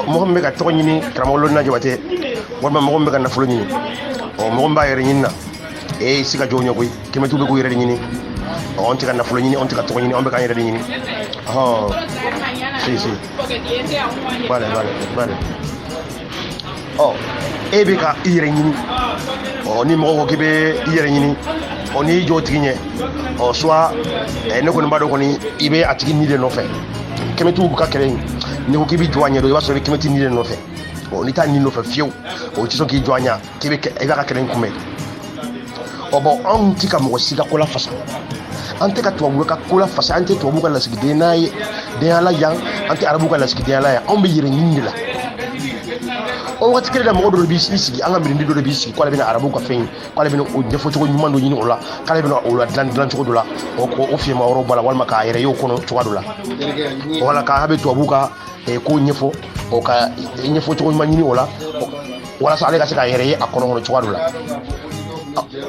mɔgɔ min bɛ ka tɔgɔ ɲini karamɔgɔ Lona Jabate walima mɔgɔ min bɛ ka nafolo ɲini mɔgɔ min b'a yɛrɛ ɲini na si ka jɔ o ɲɛ koyi kɛmɛtigiw bɛ k'u yɛrɛ de ɲini anw tɛ ka nafolo ɲini anw tɛ ka tɔgɔ ɲini anw bɛ k'an yɛrɛ de ɲini si vale e bɛ ka i yɛrɛ ɲini ni mɔgɔ ko k'i bɛ i yɛrɛ ɲini n'i jɔ o tigi ɲɛ soit ne kɔni b'a dɔn kɔni i bɛ a tigi ni de nɔfɛ kɛmɛtigiw ka kɛlɛ in n'i ko k'i bɛ jɔ a ɲɛ dɔn i b'a sɔrɔ i bɛ kɛmɛtigi ni de nɔfɛ n'i t'a ni nɔfɛ fiyewu o tɛ sɔn k'i jɔ a ɲɛ i b'a ka kɛlɛ in kunbɛn bon anw tɛ ka mɔgɔ si ka ko la fasa an tɛ ka tubabu ka ko la fasa an tɛ tubabu ka lasigidenya ye denyala yan an tɛ arabu ka lasigidenya la yan anw bɛ yɛrɛ ɲini de la o waati kelen na mɔgɔ dɔ de b'i sigi an ka mirindi dɔ de b'i sigi k'ale bɛna arabu ka fɛn k'ale bɛna o ɲɛfɔcogo ɲuman dɔ ɲini o la k'ale bɛna o la dilan cogo dɔ la o fiyɛma yɔrɔ b'a la walima k'a yɛrɛ ye o kɔnɔ cogoya dɔ la wala k'a bɛ tubabu ka ko ɲɛfɔ ka ɲɛfɔcogo ɲuman ɲini o la walasa ale ka se k'a yɛrɛ ye a kɔnɔ cogoya dɔ la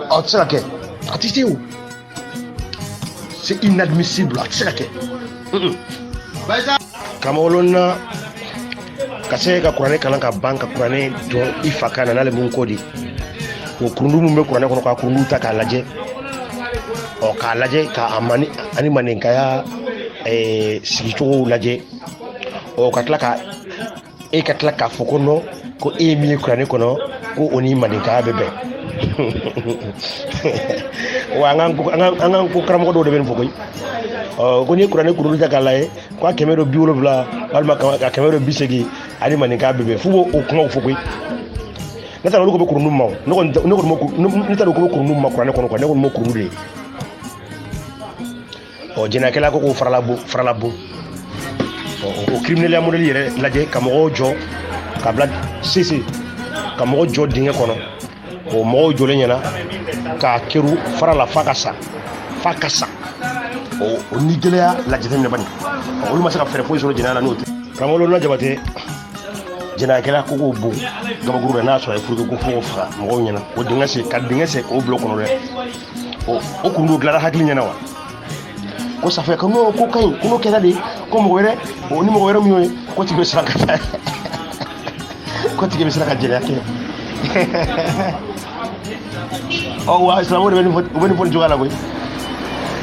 a tɛ se ka kɛ a tɛ se o c'est inadmissible a tɛ se ka kɛ karamɔgɔ Lona ka se ka kuranɛ kalan ka ban ka kuranɛ dɔn i fa kan na n'ale mun ko di o kurundu min bɛ kuranɛ kɔnɔ ka kurundu ta k'a lajɛ k'a lajɛ ka ani manenkaya sigicogow lajɛ ka tila ka e ka tila k'a fɔ ko non ko e ye min ye kuranɛ kɔnɔ ko o ni manenkaya bɛ bɛn wa an kan ko karamɔgɔ dɔw de bɛ nin fɔ koyi ko n'i ye kuranɛ kurundu ta k'a lajɛ ko a 170 walima a 180 ani maninka bɛ bɛn f'u b'o kumaw fɔ koyi ne t'a dɔn olu ko bɛ kurundu ma ne t'a dɔn ko bɛ kurundu ma kuranɛ kɔnɔ ne kɔni m'o kurundu de ye jɛnɛkɛla ko k'o farala bon o criminel modèle yɛrɛ lajɛ ka mɔgɔw jɔ ka bila sese ka mɔgɔ jɔ dingɛ kɔnɔ o mɔgɔw jɔlen ɲɛna k'a kɛru farala f'a ka sa o ni gɛlɛya lajɛlen minɛ bani olu ma se ka fɛɛrɛ foyi sɔrɔ jɛnɛya la n'o tɛ karamɔgɔ Lona Jabate jɛnɛyakɛla ko k'o bon gabakuru la n'a sɔrɔ a ye furuke ko fo k'o faga mɔgɔw ɲɛna o dingɛ sen k'o bila o kɔnɔ dɛ o kundu dilanna hakili ɲɛna wa ko safɛ ko n'o ko ka ɲi ko n'o kɛra de ko mɔgɔ wɛrɛ ni mɔgɔ wɛrɛ min y'o ye ko tigi bɛ siran ka taa ko tigi bɛ siran ka jɛnɛya kɛ wa silamɛw de bɛ nin fɔ nin cogoya la koyi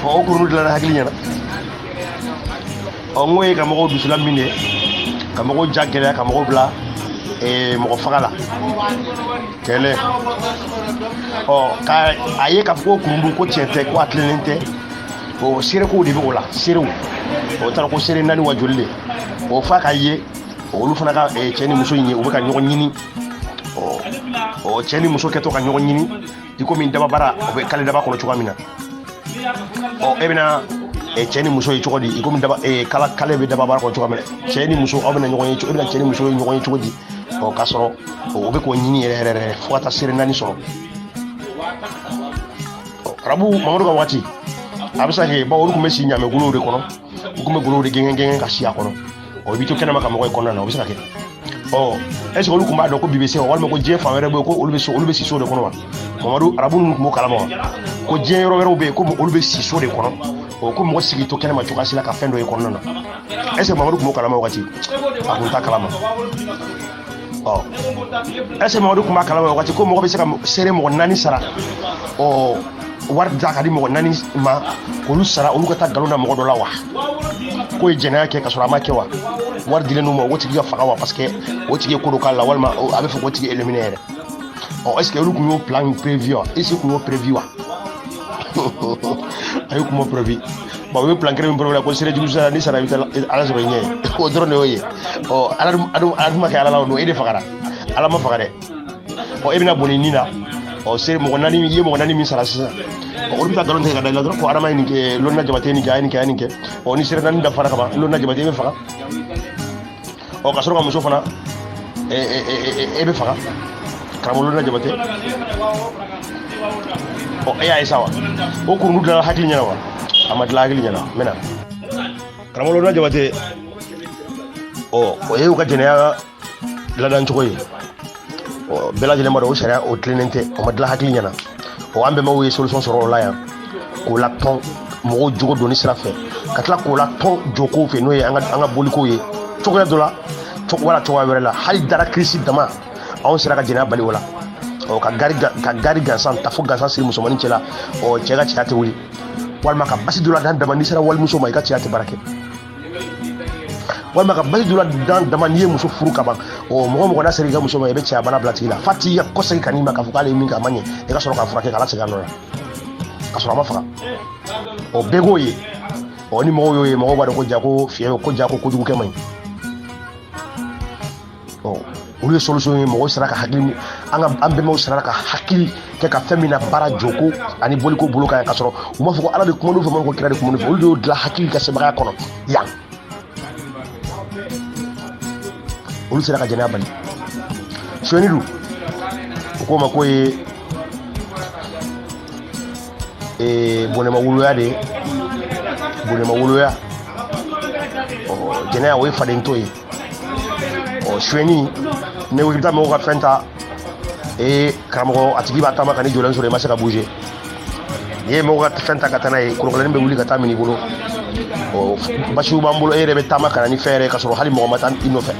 o kurundu dilanna hakili ɲɛna n ko ye ka mɔgɔw dusula minɛ ka mɔgɔw ja gɛlɛya ka mɔgɔw bila mɔgɔ faga la kɛlɛ k'a ye k'a fɔ ko kurundu ko tiɲɛ tɛ ko a tilennen tɛ seerekow de bɛ o la seerew o taara ko seere 4 wa joli de f'a ka ye olu fana ka cɛ ni muso in ye u bɛ ka ɲɔgɔn ɲini cɛ ni muso kɛtɔ ka ɲɔgɔn ɲini i komi dababara o bɛ kale daba kɔnɔ cogoya min na e bɛna cɛ ni muso ye cogo di i komi kale bɛ dababara kɔnɔ cogoya min na cɛ ni muso aw bɛna ɲɔgɔn ye e bɛna cɛ ni muso ye ɲɔgɔn ye cogo di k'a sɔrɔ o bɛ k'o ɲini yɛrɛ fo ka taa seere 4 sɔrɔ arabu Mamadu ka waati a bɛ se ka kɛ bawo olu tun bɛ si ɲaamɛgolow de kɔnɔ u tun bɛ golow de gɛngɛn ka si a kɔnɔ i bɛ to kɛnɛma ka mɔgɔ ye kɔnɔna na o bɛ se ka kɛ est-ce que olu tun b'a dɔn ko bi bɛ se wa walima ko diɲɛ fan wɛrɛ bɛ yen ko olu bɛ si so de kɔnɔ wa Mamadu arabu ninnu tun b'o kalama wa ko diɲɛ yɔrɔ wɛrɛw bɛ yen ko olu bɛ si so de kɔnɔ ko mɔgɔ sigi to kɛnɛma cogoya si la ka fɛn dɔ ye kɔnɔna na est-ce que Mamadu tun b'o kalama wagati a tun t'a kalama est-ce que Mamadu tun b'a kalama wagati ko mɔgɔ bɛ se ka seere mɔgɔ 4 sara wari da ka di mɔgɔ 4 ma k'olu sara olu ka taa nkalon da mɔgɔ dɔ la wa ko ye jɛnɛya kɛ ka sɔrɔ a ma kɛ wa wari dilen n'u ma o tigi ka faga wa parce que o tigi ye ko dɔ k'a la walima a bɛ fɔ k'o tigi éliminer yɛrɛ est-ce que olu tun y'o plan prévu wa est-ce que tun y'o prévu wa a y'o kuma prévu o ye plan kelen min prévu ko seere jugu sara ni sara i bɛ taa ala sɔrɔ i ɲɛ ye o dɔrɔn de y'o ye ala dun ma kɛ ala la o don e de fagara ala ma faga dɛ e bɛna boli nin na seere mɔgɔ 4 i ye mɔgɔ 4 min sara sisan olu bɛ taa nkalon tigɛ ka da i la dɔrɔn ko adama ye nin kɛ Lona Jabate ye nin kɛ a ye nin kɛ a ye nin kɛ ni seere 4 dafara ka ban Lona Jabate e bɛ faga ka sɔrɔ ka muso fana e bɛ faga karamɔgɔ Lona Jabate e y'a ye sa wa o kurundu dilanna hakili ɲɛna wa a ma dilan hakili ɲɛna n bɛ na karamɔgɔ Lona Jabate o ye u ka jɛnɛya dilan cogo ye bɛɛ lajɛlen b'a dɔn o sariya o tilennen tɛ o ma dilan hakili ɲɛna an bɛnbaw ye solution sɔrɔ o la yan k'o la tɔn mɔgɔw jogo donni sira fɛ ka tila k'o la tɔn jokow fɛ n'o ye an ka bolikow ye cogoya dɔ la wala cogoya wɛrɛ la hali dara kirisi dama anw sera ka jɛnɛya bali o la ka gari gansan ta fo gansan siri musomanin cɛ la cɛ ka cɛya tɛ wuli walima ka basi dɔ la dan dama n'i sera walimuso ma i ka cɛya tɛ baara kɛ walima ka basi dɔ la dan dama n'i ye muso furu ka ban mɔgɔ n'a sera i ka muso ma i bɛ cɛya bana bila tigi la f'a t'i kɔsegin ka n'i ma k'a fɔ k'ale ye min kɛ a ma ɲɛ i ka sɔrɔ k'a furakɛ k'a lasegin a nɔ la ka sɔrɔ a ma faga bɛɛ k'o ye ni mɔgɔw y'o ye mɔgɔw b'a dɔn ko ja ko fiyɛ ko ja ko kojugukɛ man ɲi olu ye solution ye mɔgɔw sera ka hakili an bɛnbaw sera ka hakili kɛ ka fɛn min na baara joko ani boliko bolo kan ka sɔrɔ u m'a fɔ ko ala de kuma n'u fɛ ko kira de kuma n'u fɛ olu de y'o dilan hakili ka sebagaya kɔnɔ yan olu sera ka jɛnɛya bali sonyani dun u k'o ma k'o ye bɔnɛma woloya de ye bɔnɛma woloya jɛnɛya o ye fadentɔ ye sonyani ne ko i bɛ taa mɔgɔw ka fɛn ta karamɔgɔ a tigi b'a taama ka ni jɔlen sɔrɔ i ma se ka bouger n'i ye mɔgɔw ka fɛn ta ka taa n'a ye kolonkɛlɛnin bɛ wuli ka taa minɛ i bolo basiw b'an bolo e yɛrɛ bɛ taama ka na ni fɛn yɛrɛ ka sɔrɔ hali mɔgɔ ma taa i nɔfɛ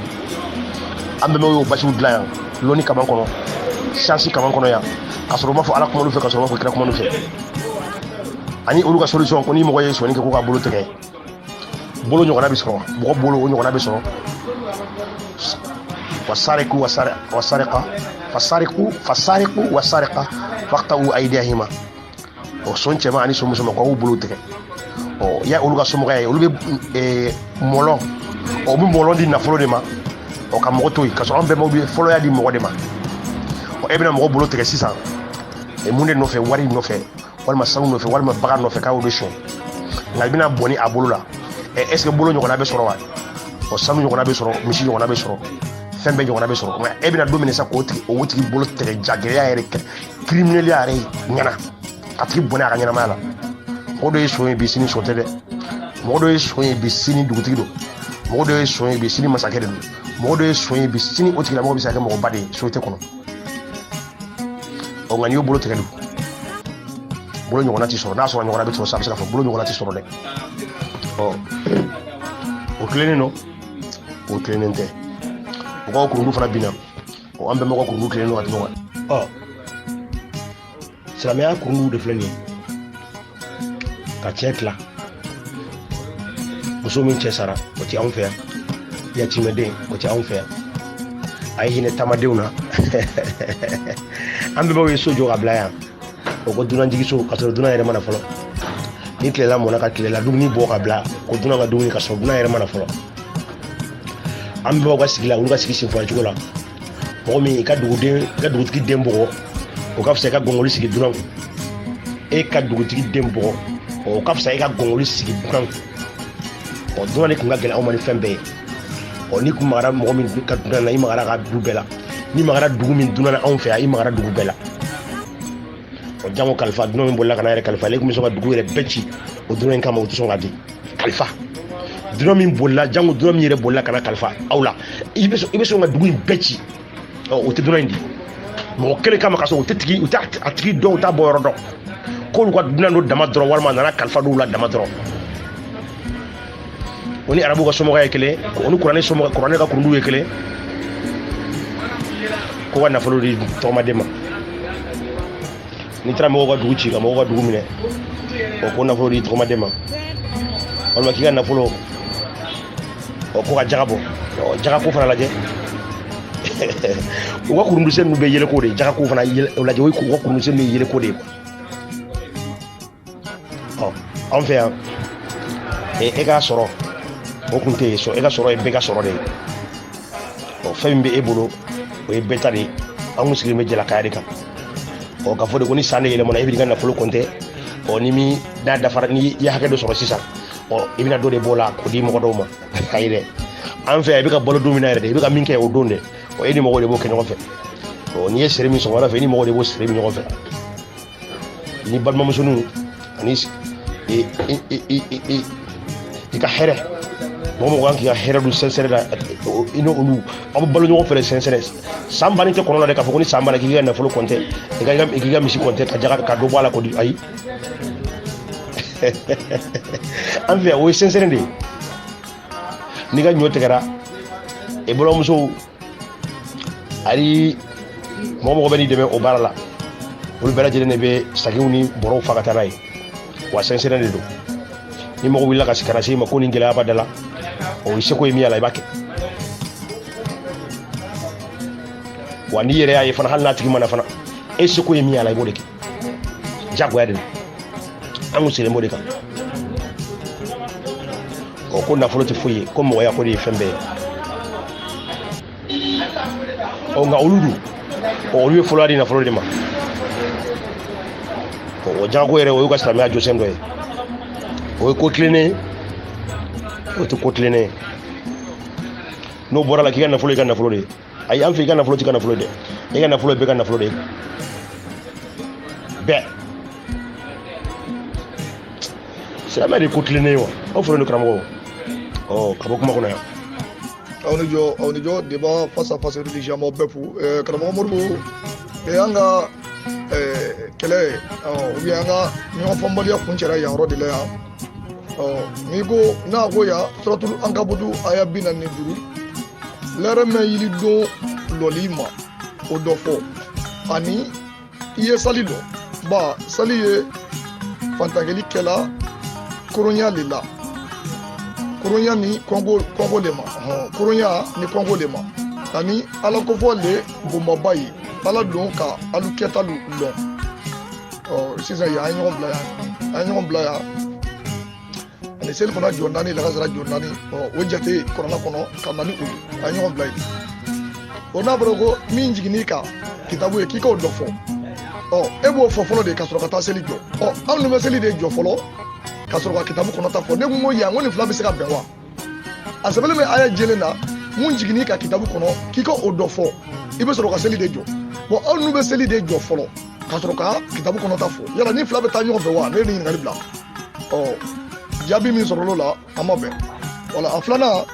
an bɛnbaw y'o basiw dilan yan loni kaman kɔnɔ chansi kaman kɔnɔ yan ka sɔrɔ u ma fɔ ala kuma n'u fɛ ka sɔrɔ u ma fɔ kira kuma n'u fɛ ani olu ka solution ko ni mɔgɔ ye sonyani kɛ k'u ka bolo tigɛ bolo ɲɔgɔnna bɛ sɔrɔ mɔgɔ bolo o ɲɔgɔnna bɛ sɔrɔ wasariku wasariqa faqta'u aydiyahima son cɛman ani son musoman k'u bolo tigɛ ya olu ka somɔgɔya ye olu bɛ mɔlɔn u bɛ mɔlɔn di nafolo de ma ka mɔgɔ to yen ka sɔrɔ an bɛnbaw bɛ fɔlɔya di mɔgɔ de ma e bɛna mɔgɔ bolo tigɛ sisan mun de nɔfɛ wari nɔfɛ walima sanu nɔfɛ walima bagan nɔfɛ k'a y'olu sɔn nka i bɛna bɔnni a bolo la est-ce que bolo ɲɔgɔnna bɛ sɔrɔ wa sanu ɲɔgɔnna bɛ sɔrɔ misi ɲɔgɔnna bɛ sɔrɔ fɛn bɛɛ ɲɔgɔnna bɛ sɔrɔ nka e bɛna don min sa k'o tigi bolo tigɛ jagɛlɛya yɛrɛ kɛ criminel yɛrɛ ɲɛna a tigi bɔnɛ a ka ɲɛnamaya la mɔgɔ dɔ ye son ye bi sini son tɛ dɛ mɔgɔ dɔ ye son ye bi sini dugutigi don mɔgɔ dɔ ye son ye bi sini masakɛ de don mɔgɔ dɔ ye son ye bi sini o tigilamɔgɔ bɛ se ka kɛ mɔgɔba de ye société kɔnɔ nka n'i y'o bolo tigɛ dun bolo ɲɔgɔnna ti sɔrɔ n'a sɔrɔ ɲɔgɔnna bɛ sɔrɔ sa a bɛ se ka fɔ bolo ɲɔgɔnna ti sɔrɔ dɛ o tilennen don o tilennen tɛ u ka kurundu fana binna an bɛɛ mɔgɔ kurundu tilennen don ka tɛmɛ kan silamɛya kurundu de filɛ nin ye ka cɛ tila muso min cɛ sara o tɛ anw fɛ yan yatimɛden o tɛ anw fɛ yan a ye hinɛ taamadenw na an bɛɛ ye so jɔ ka bila yan o ko dunanjigi so ka sɔrɔ dunan yɛrɛ mana fɔlɔ ni tilela mɔna ka tilela dumuni bɔ ka bila ko dunan ka dumuni ka sɔrɔ dunan yɛrɛ mana fɔlɔ an bɛɛ ka sigi la olu ka sigi senfɔya cogo la mɔgɔ min i ka dugutigi den bɔgɔ o ka fisa i ka gɔngɔli sigi dunan kun e ka dugutigi den bɔgɔ o ka fisa i ka gɔngɔli sigi dunan kun dunan de kun ka gɛlɛn anw ma ni fɛn bɛɛ ye n'i kun magara mɔgɔ min ka dunan na i magara ka dugu bɛɛ la n'i magara dugu min dunan na anw fɛ yan i magara dugu bɛɛ la jango kalifa dunan min bolila kana yɛrɛ kalifa ale kun bɛ sɔn ka dugu yɛrɛ bɛɛ ci o dunan in kama o tɛ sɔn ka di kalifa dunan min bolila jango dunan min yɛrɛ bolila kana kalifa aw la i bɛ sɔn ka dugu in bɛɛ ci o tɛ dunan in di mɔgɔ kelen kama ka sɔrɔ u tɛ a tigi dɔn u t'a bɔ yɔrɔ dɔn k'olu ka dunan dɔ dama dɔrɔn walima a nana kalifa dɔw la dama dɔrɔn o ni arabu ka somɔgɔ ye kelen o ni kuranɛ ka kurundu ye kelen ko ka nafolo di tɔgɔmaden ma n'i taara mɔgɔw ka dugu ci ka mɔgɔw ka dugu minɛ o ko nafolo di tɔgɔmaden ma walima k'i ka nafolo o ko ka jaga bɔ jaga ko fana lajɛ u ka kurundusɛn ninnu bɛ yɛlɛ ko de jaga ko fana lajɛ o ka kurundusɛn ninnu ye yɛlɛ ko de anw fɛ yan e k'a sɔrɔ o kun tɛ yen sɔrɔ e ka sɔrɔ ye bɛɛ ka sɔrɔ de ye fɛn min bɛ e bolo o ye bɛɛ ta de ye an kun sigilen bɛ jalakaya de kan ka fɔ de ko ni san de yɛlɛmana e bɛ ka nafolo compter ni min n'a dafara ni i ye hakɛ dɔ sɔrɔ sisan i bɛna dɔ de bɔ o la k'o di mɔgɔ dɔw ma ayi dɛ an fɛ yan i bɛ ka balo don min na yɛrɛ de i bɛ ka min kɛ o don dɛ e ni mɔgɔw de b'o kɛ ɲɔgɔn fɛ n'i ye seri min sɔgɔmada fɛ i ni mɔgɔw de b'o seri min ɲɔgɔn fɛ ni balimamusoninw ani i ka hɛrɛ mɔgɔ kan k'i ka hɛrɛ dun sɛnsɛrɛ la i n'olu aw bɛ balo ɲɔgɔn fɛ sɛnsɛrɛ san bannen tɛ kɔnɔ la dɛ k'a fɔ ko ni san banna k'i ka nafolo compter i k'i ka misi compter ka jaga ka dɔ bɔ a la k'o di ayi an fɛ yan o ye sɛnsɛrɛ de ye n'i ka ɲɔ tigɛra i balimamusow ani mɔgɔ bɛ n'i dɛmɛ o baara la olu bɛɛ lajɛlen de bɛ sagiw ni bɔrɔw fa ka taa n'a ye wa sɛnsɛrɛ de don ni mɔgɔ wulila ka se i ma ko nin gɛlɛya b'a da la o ye seko ye min y'a la i b'a kɛ wa n'i yɛrɛ y'a ye fana hali n'a tigi mana fana e seko ye min y'a la i b'o de kɛ diyagoya de don an kun sigilen b'o de kan ko nafolo tɛ foyi ye ko mɔgɔya ko de ye fɛn bɛɛ ye nka olu dun olu ye fɔlɔ di nafolo de ma o jago yɛrɛ o y'u ka silamɛya jɔsen dɔ ye o ye ko tilennen o tɛ ko tilennen ye n'o bɔra la k'i ka nafolo i ka nafolo de ye ayi an fɛ i ka nafolo t'i ka nafolo dɛ i ka nafolo ye bɛɛ ka nafolo de ye bɛɛ silamɛya de ye ko tilennen ye wa aw fɔlɔ ni karamɔgɔ ka bɔ kuma kɔnɔ yan aw ni jɔ débat face à face religion ma bɛɛ fo karamɔgɔ Modibo an ka kɛlɛ ou bien an ka ɲɔgɔn faamuya kun cɛra yan yɔrɔ de la yan n'i ko n'a ko yan suratul ankabutu aya 45 lɛrɛ mɛn yiri don lɔli ma o dɔ fɔ ani i ye sali lɔ ba sali ye fantagɛli kɛla koronya de la koronya ni kɔngo de ma koronya ni kɔngo de ma ani ala kofɔ le bonbaba ye ala don ka alu kɛtalu lɔn sisan yan an ye ɲɔgɔn bila yan ani seli fana jɔ naani lakasara jɔ naani o jate kɔrɔna kɔnɔ ka na ni o ye an ye ɲɔgɔn bila yen o n'a fɔra ko min jiginn'i kan kitabu ye k'i k'o dɔ fɔ e b'o fɔ fɔlɔ de ka sɔrɔ ka taa seli jɔ anw dun bɛ seli de jɔ fɔlɔ ka sɔrɔ ka kitabu kɔnɔ ta fɔ ne ko yan ko nin fila bɛ se ka bɛn wa a sɛbɛnlen bɛ aya jɛlen na mun jiginn'i kan kitabu kɔnɔ k'i k'o dɔ fɔ i bɛ sɔrɔ ka seli de jɔ anw dun bɛ seli de jɔ fɔlɔ ka sɔrɔ ka kitabu kɔnɔ ta fɔ yala ni fila bɛ taa ɲɔgɔn fɛ wa ne ye nin ɲininkali bila jaabi min sɔrɔla o la an ma bɛn wala a filanan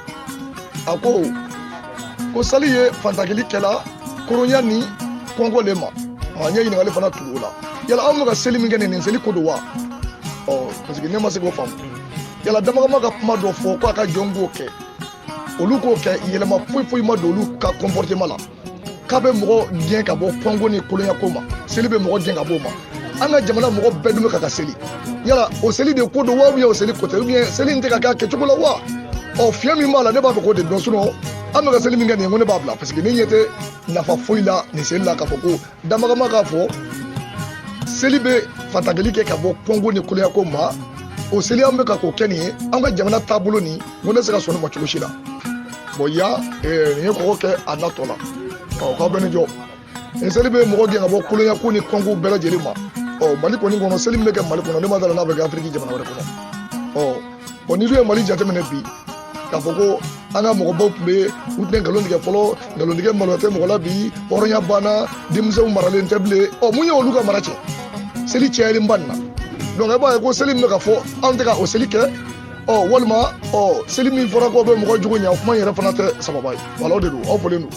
a ko sali ye fantagɛli kɛla koronya ni kɔngo le ma n ye ɲininkali fana tugu o la yala anw bɛ ka seli min kɛ nin seli ko don wa parce que ne ma se k'o faamu yala damagama ka kuma dɔ fɔ ko a ka jɔn k'o kɛ olu k'o kɛ yɛlɛma foyi ma don olu ka comportement la k'a bɛ mɔgɔ gɛn ka bɔ kɔngo ni kolonya ko ma seli bɛ mɔgɔ gɛn ka bɔ o ma an ka jamana mɔgɔ bɛɛ dun bɛ ka seli yala o seli de ko don wa ou bien o seli ko tɛ ou bien seli in tɛ ka kɛ a kɛcogo la wa fiɲɛ min b'a la ne b'a fɛ k'o de dɔn sinon an bɛ ka seli min kɛ nin ye ko ne b'a bila parce que ne ɲɛ tɛ nafa foyi la nin seli la k'a fɔ ko damagama k'a fɔ seli bɛ fantagɛli kɛ ka bɔ kɔngo ni kolonya ko ma o seli an bɛ ka k'o kɛ nin ye an ka jamana taabolo nin ko ne tɛ se ka sɔn nin ma cogo si la bon yan nin ye kɔgɔ kɛ a natɔ la k'aw bɛ ne jɔ nin seli bɛ mɔgɔ gɛn ka bɔ kolonya ko ni kɔngo bɛɛ lajɛlen ma Mali kɔni kɔnɔ seli min bɛ kɛ Mali kɔnɔ ne ma dala n'a bɛ kɛ Afiriki jamana wɛrɛ kɔnɔ bon n'i dun ye Mali jateminɛ bi k'a fɔ ko an ka mɔgɔbaw tun bɛ u tun tɛ nkalon tigɛ fɔlɔ nkalon tigɛ maloya tɛ mɔgɔ la bi hɔrɔnya banna denmisɛnw maralen tɛ bilen mun ye olu ka mara cɛ seli cɛyalen ba nin na donc e b'a ye ko seli min bɛ ka fɔ anw tɛ ka o seli kɛ walima seli min fɔra ko bɛ mɔgɔ jugu ɲɛ o kuma in yɛrɛ fana tɛ sababa ye wala o de don aw fɔlen don.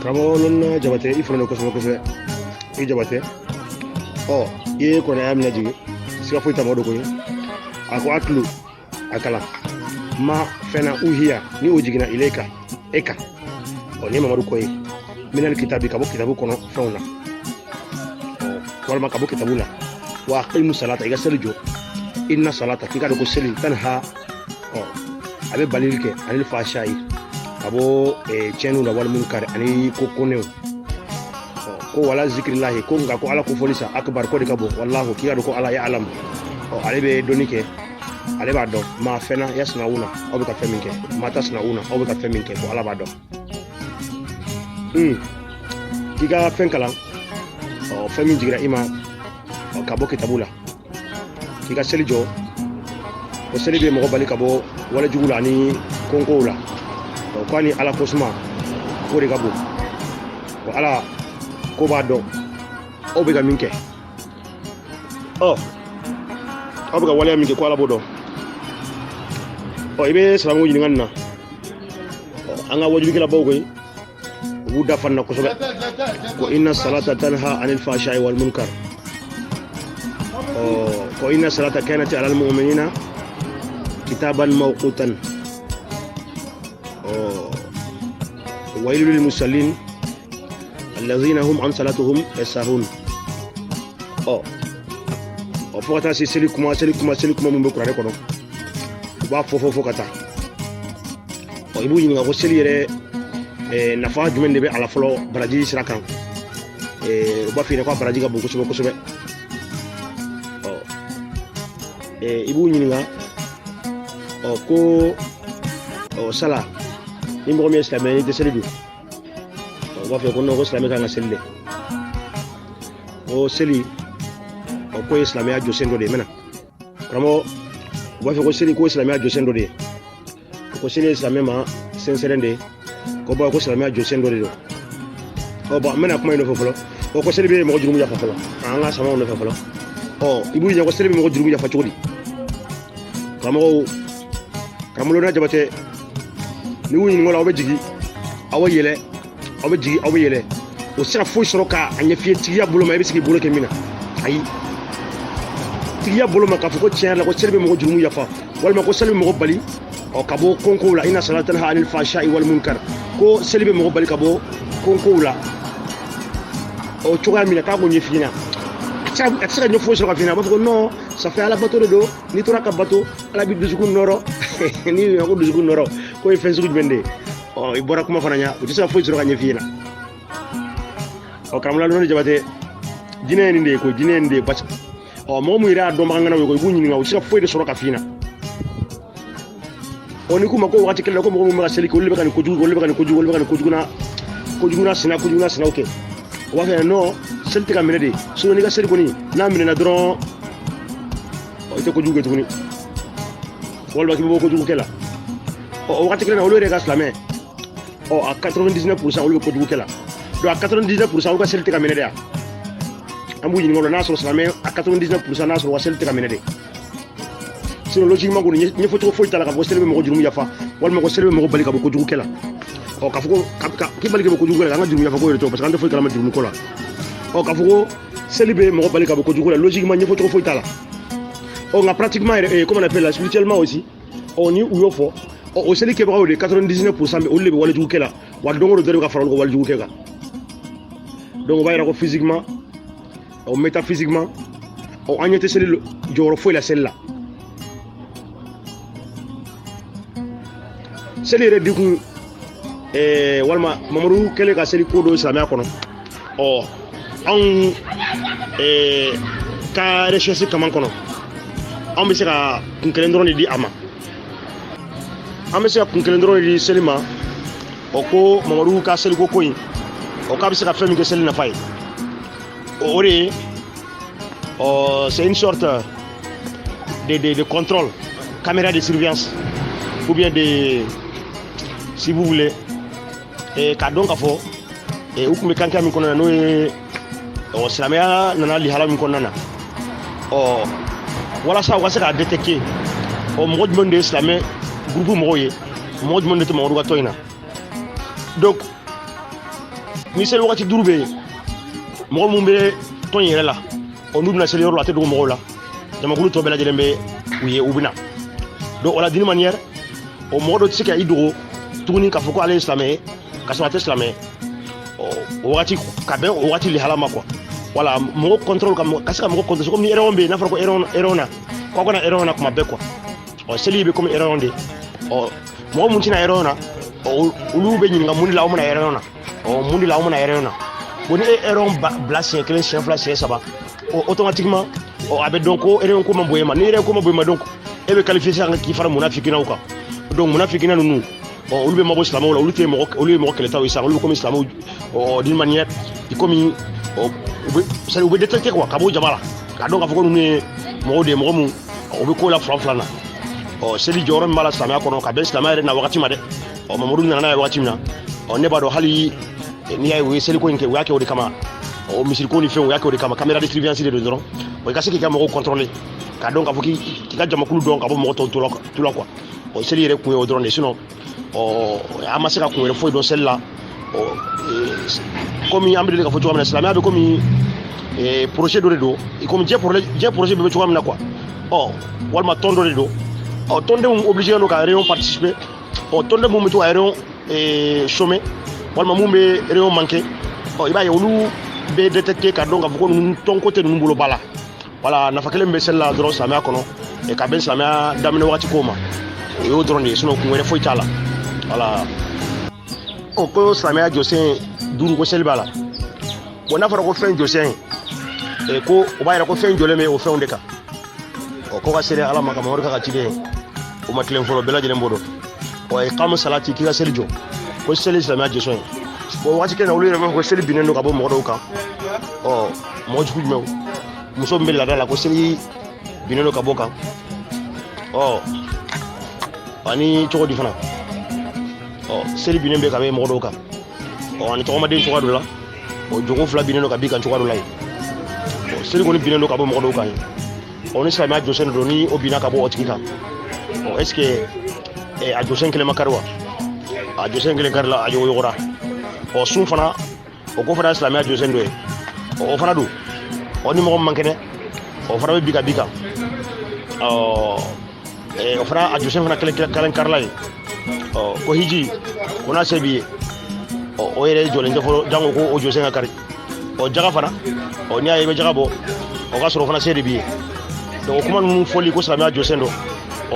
karamɔgɔ lɔnna Jabate i fana don kosɛbɛ kosɛbɛ i Jabate i ye kɔnɔya minɛ jigin siga foyi t'a ma o de ko ye a ko atlu a kalan ma fɛnna uhiya ni o jiginna ileka e kan ni ye Mamadu ko ye minal kitabi ka bɔ kitabu kɔnɔ fɛnw na walima ka bɔ kitabu la wa aqimu salata i ka seli jɔ inna salata k'i ka dɔn ko seli tanha a bɛ balili kɛ ani fahsha ye ka bɔ tiɲɛniw la wali munkar ani ko konew ko wala zikrillahi ko nka ko ala ko fɔli sa akbar ko de ka bon wallahu k'i ka dɔn ko ala ya alam ale bɛ dɔnni kɛ ale b'a dɔn maa fɛnna yasnauna aw bɛ ka fɛn min kɛ maa tasnauna aw bɛ ka fɛn min kɛ ko ala b'a dɔn k'i ka fɛn kalan fɛn min jigira i ma ka bɔ kitabu la k'i ka seli jɔ o seli bɛ mɔgɔ bali ka bɔ walejugu la ani konkow la ko ani ala ko suma ko de ka bon ala ko b'a dɔn aw bɛ ka min kɛ aw bɛ ka waleya min kɛ ko ala b'o dɔn i bɛ silamɛw ɲininka nin na an ka wajibikɛlabaw koyi u b'u da fan na kosɛbɛ ko inna salata tanha anil fahsha'i wal munkar ko inna salata kanat alal mu'minina kitaban mawqutan wailul lil musallin alladhina hum an salatuhum yasahun fo ka taa se seli kuma mun bɛ kuranɛ kɔnɔ u b'a fɔ ka taa i b'u ɲininka ko seli yɛrɛ nafa jumɛn de bɛ a la fɔlɔ baraji sira kan u b'a f'i ɲɛna ko a baraji ka bon kosɛbɛ kosɛbɛ i b'u ɲininka ko sala ni mɔgɔ min ye silamɛ ye n'i tɛ seli dun u b'a fɔ ko non ko silamɛ kan ka seli dɛ ko seli ko ye silamɛya jɔsen dɔ de ye mɛna karamɔgɔ u b'a fɔ ko seli ko ye silamɛya jɔsen dɔ de ye ko seli ye silamɛ ma sɛnsɛrɛn de ye ko bawo ko silamɛya jɔsen dɔ de don bon n bɛna kuma in nɔfɛ fɔlɔ ko seli bɛ mɔgɔ jurumu yafa fɔlɔ an ka samaw nɔfɛ fɔlɔ i b'u ɲininka ko seli bɛ mɔgɔ jurumu yafa cogo di karamɔgɔ Jabate ni y'u ɲininka o la aw bɛ jigin aw bɛ yɛlɛ aw bɛ jigin aw bɛ yɛlɛ o tɛ se ka foyi sɔrɔ k'a ɲɛf'i ye tigiya bolo ma i bɛ se k'i bolo kɛ min na ayi tigiya bolo ma k'a fɔ ko tiɲɛ yɛrɛ la ko seli bɛ mɔgɔ jurumu yafa walima ko seli bɛ mɔgɔ bali ka bɔ konkow la inna salata tanha anil fahsha'i wal munkar ko seli bɛ mɔgɔ bali ka bɔ konkow la cogoya min na k'a k'o ɲɛf'i ɲɛna a tɛ se ka ɲɛ foyi sɔrɔ ka f'i ɲɛna a b'a fɔ ko non ça fait ala bato de don n'i tora ka bato ala bɛ dusukun nɔrɔ n'i ɲininka ko dusukun nɔrɔ ko ye fɛn sugu jumɛn de ye i bɔra kuma fana ɲɛ u tɛ se ka foyi sɔrɔ ka ɲɛf'i ɲɛna karamɔgɔ Lɔnna Jabate jinɛ ye nin de ye ko jinɛ ye nin de ye basi mɔgɔ mun yɛrɛ y'a dɔnbaganganaw ye ko i b'u ɲininka u tɛ se ka foyi de sɔrɔ ka f'i ɲɛna ni k'u ma ko waati kelen na ko mɔgɔ mun bɛ ka seli kɛ olu bɛ ka nin kojugu olu bɛ ka nin kojugu olu bɛ ka nin kojuguna sinaw kɛ o b'a fɔ non seli tɛ ka minɛ de sinon n'i ka seli kɔni n'a minɛna dɔrɔn i tɛ kojugu kɛ tuguni walima k'i bɛ bɔ kojugu kɛ la o waati kelen na olu yɛrɛ ka silamɛ a 99% olu bɛ kojugu kɛ la donc a 99% olu ka seli tɛ ka minɛ de yan an b'u ɲininka o la n'a sɔrɔ silamɛ a 99% n'a sɔrɔ u ka seli tɛ ka minɛ de sinon logiquement kɔni ɲɛfɔcogo foyi t'a la k'a fɔ ko seli bɛ mɔgɔ jurumu yafa walima ko seli bɛ mɔgɔ bali ka bɔ kojugu kɛ la k'a fɔ ko k'i bali ka bɔ kojugu kɛ la an ka jurumu yafa ko yɛrɛ tɔgɔ parce que an tɛ foyi kalama jurumu ko la k'a fɔ ko seli bɛ mɔgɔ bali ka bɔ kojugu la logiquement ɲɛfɔcogo foyi t'a la nka pratiquement yɛrɛ comme on appelle la spirituellement aussi ni u y'o fɔ o seli kɛbagaw de 99% bɛ olu de bɛ walejugu kɛ la wa don o don dɔ de bɛ ka fara olu ka walejugu kɛ kan donc o b'a yira ko physiquement métaphysiquement an ɲɛ tɛ seli jɔyɔrɔ foyi la seli la seli yɛrɛ dikun walima Mamadu kɛlen ka seli ko dɔ silamɛya kɔnɔ anw ka recherche kaman kɔnɔ an bɛ se ka kun kelen dɔrɔn de di a ma an bɛ se ka kun kelen dɔrɔn de di seli ma ko Mamadu ka seli ko in k'a bɛ se ka fɛn min kɛ seli nafa ye o de ye c'est une sorte de contrôle caméra de surveillance ou bien si vous voulez k'a dɔn k'a fɔ u tun bɛ kankan min kɔnɔ n'o ye silamɛya nana lihala min kɔnɔna na walasa u ka se k'a détecter mɔgɔ jumɛn de ye silamɛ groupe mɔgɔw ye mɔgɔ jumɛn de tɛ Mamadu ka tɔn in na donc ni seli wagati 5 bɛ yen mɔgɔ minnu bɛ tɔn in yɛrɛ la n'u bɛna seli yɔrɔ la a tɛ dogo mɔgɔw la jamakulu tɔ bɛɛ lajɛlen bɛ u ye u bɛna donc o la d'une manière mɔgɔ dɔ tɛ se ka i dogo tuguni k'a fɔ ko ale ye silamɛ ye ka sɔrɔ a tɛ silamɛ ye o wagati ka bɛn o wagati lihala ma quoi voilà mɔgɔ contrôle ka se ka mɔgɔ contrôle comme ni erreur bɛ yen n'a fɔra ko erreur na k'aw kana erreur na kuma bɛɛ quoi seli bɛ comme erreur de mɔgɔ mun tɛna erreur na olu bɛ ɲininka mun de la aw mana erreur na mun de la aw mana erreur na bon ni e erreur bila siɲɛ 1 siɲɛ 2 siɲɛ 3 automatiquement a bɛ dɔn ko erreur ko ma bon e ma ni erreur ko ma bon e ma donc e bɛ qualifier sisan k'i fara munafikinaw kan donc munafikina ninnu olu bɛ mabɔ silamɛw la olu ye mɔgɔ kɛlɛtaw ye sisan olu bɛ komi silamɛw d'une manière komi u bɛ détecter quoi ka bɔ jama la k'a dɔn k'a fɔ ko ninnu ye mɔgɔw de ye mɔgɔ mun u bɛ ko la filan na seli jɔyɔrɔ min b'a la silamɛya kɔnɔ ka bɛn silamɛya yɛrɛ na wagati ma dɛ Mamadu nana n'a ye wagati min na ne b'a dɔn hali n'i y'a ye u ye seliko in kɛ u y'a kɛ o de kama misiriko ni fɛnw u y'a kɛ o de kama caméra de surveillance de don dɔrɔn i ka se k'i ka mɔgɔw contrôler k'a dɔn k'a fɔ k'i ka jamakulu dɔn ka bɔ mɔgɔ tɔw tu la quoi seli yɛrɛ kun ye o dɔrɔn de sinon an ma se ka kun wɛrɛ foyi dɔn seli la komi an bɛ deli ka fɔ cogoya min na silamɛya bɛ komi projet dɔ de don komi diɲɛ projet bɛɛ bɛ cogoya min na quoi walima tɔn dɔ de don tɔndenw obligé don ka réunion participer tɔnden mun bɛ to ka réunion chômer walima mun bɛ réunion manquer i b'a ye olu bɛ détecter ka dɔn k'a fɔ ko tɔnko tɛ ninnu bolo ba la voilà nafa kelen bɛ seli la dɔrɔn silamɛya kɔnɔ ka bɛn silamɛya daminɛ wagati ko ma o y'o dɔrɔn de ye sinon kun wɛrɛ foyi t'a la voilà ko silamɛya jɔsen 5 ko seli b'a la bon n'a fɔra ko fɛn jɔsen ko o b'a yɛrɛ ko fɛn jɔlen bɛ o fɛnw de kan ko ka seli ala ma ka Mamadu ka ciden o ma tilen fɔlɔ bɛɛ lajɛlen b'o dɔn iqamu salati k'i ka seli jɔ ko seli silamɛya jɔsen ye bon waati kelen na olu yɛrɛ b'a fɔ ko seli binnen don ka bɔ mɔgɔ dɔw kan mɔgɔ jugu jumɛnw muso min bɛ laada la ko seli binnen don ka bɔ kan ani cogo di fana seli binnen bɛ ka bɛ mɔgɔ dɔw kan ani tɔgɔmaden cogoya dɔ la jogo 2 binnen don ka bin kan cogoya dɔ la ye seli kɔni binnen don ka bɔ mɔgɔ dɔw kan ye ni silamɛya jɔsen don ni o binna ka bɔ o tigi kan est ce que a jɔsen kelen ma kari wa a jɔsen kelen kari la a yogora sun fana o ko fana silamɛya jɔsen dɔ ye o fana don ni mɔgɔ man kɛnɛ o fana bɛ bi ka bi kan o fana a jɔsen fana kelen karila ye ko hiji ko n'a se b'i ye o yɛrɛ jɔlen tɛ fɔlɔ jango ko o jɔsen ka kari jaga fana n'i y'a ye i bɛ jaga bɔ o ka sɔrɔ o fana se de b'i ye donc o kuma ninnu fɔli ko silamɛya jɔsen don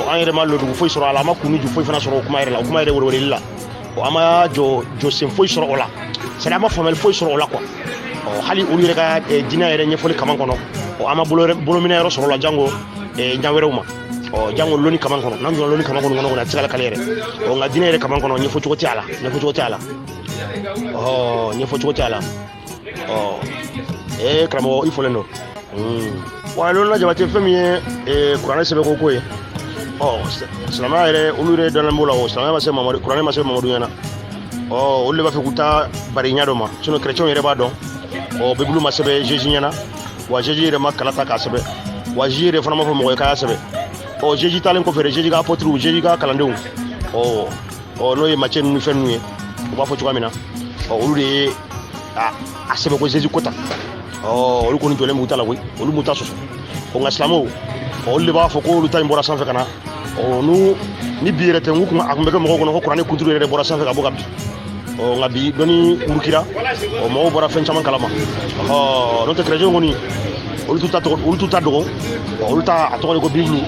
an yɛrɛ ma lɔdugu foyi sɔrɔ a la an ma kunu ju foyi fana sɔrɔ o kuma yɛrɛ la o kuma yɛrɛ weleweleli la an ma jɔsen foyi sɔrɔ o la c'est à dire an ma faamuyali foyi sɔrɔ o la quoi hali olu yɛrɛ ka diinɛ yɛrɛ ɲɛfɔli kaman kɔnɔ an ma bolominɛ yɔrɔ sɔrɔ o la jango ɲan wɛrɛw ma jango loni kaman kɔnɔ n'an donna loni kaman kɔnɔ kɔnɔ a tɛ se ka lakale yɛrɛ nka diinɛ yɛrɛ kaman kɔnɔ ɲɛfɔcogo tɛ a la ɲɛfɔcogo tɛ a la ɲɛfɔcogo tɛ a la karamɔgɔ i fɔlen don wa lɔnna jabate fɛn min ye kuranɛ sɛbɛn ko ye silamɛya yɛrɛ olu yɛrɛ dɔnnen b'o la silamɛya ma se Mamadu kuranɛ ma se Mamadu ɲɛna olu de b'a fɛ k'u ta bari ɲɛ dɔ ma sinon chrétiens yɛrɛ b'a dɔn Bible ma sɛbɛn Jésus ɲɛna wa Jésus yɛrɛ ma kala ta k'a sɛbɛn wa Jésus yɛrɛ fana ma fɔ mɔgɔ ye k'a y'a sɛbɛn Jésus talen kɔfɛ dɛ Jésus ka apôtres Jésus ka kalandenw n'o ye Matthieu ninnu fɛn ninnu ye u b'a fɔ cogoya min na olu de ye a sɛbɛn ko Jésus ko tan olu kɔni jɔlen b'u ta la koyi olu m'u ta sɔsɔ nka silamɛw olu de b'a fɔ ko olu ta in bɔra sanfɛ ka na ni bi yɛrɛ tɛ n kun a kun bɛ kɛ mɔgɔw kɔnɔ ko kuranɛ kunturu yɛrɛ bɔra sanfɛ ka bɔ ka bin nka bi dɔnni urukira mɔgɔw bɔra fɛn caman kalama n'o tɛ chrétien kɔni olu t'u ta dɔgɔ olu ta a tɔgɔ de ko bible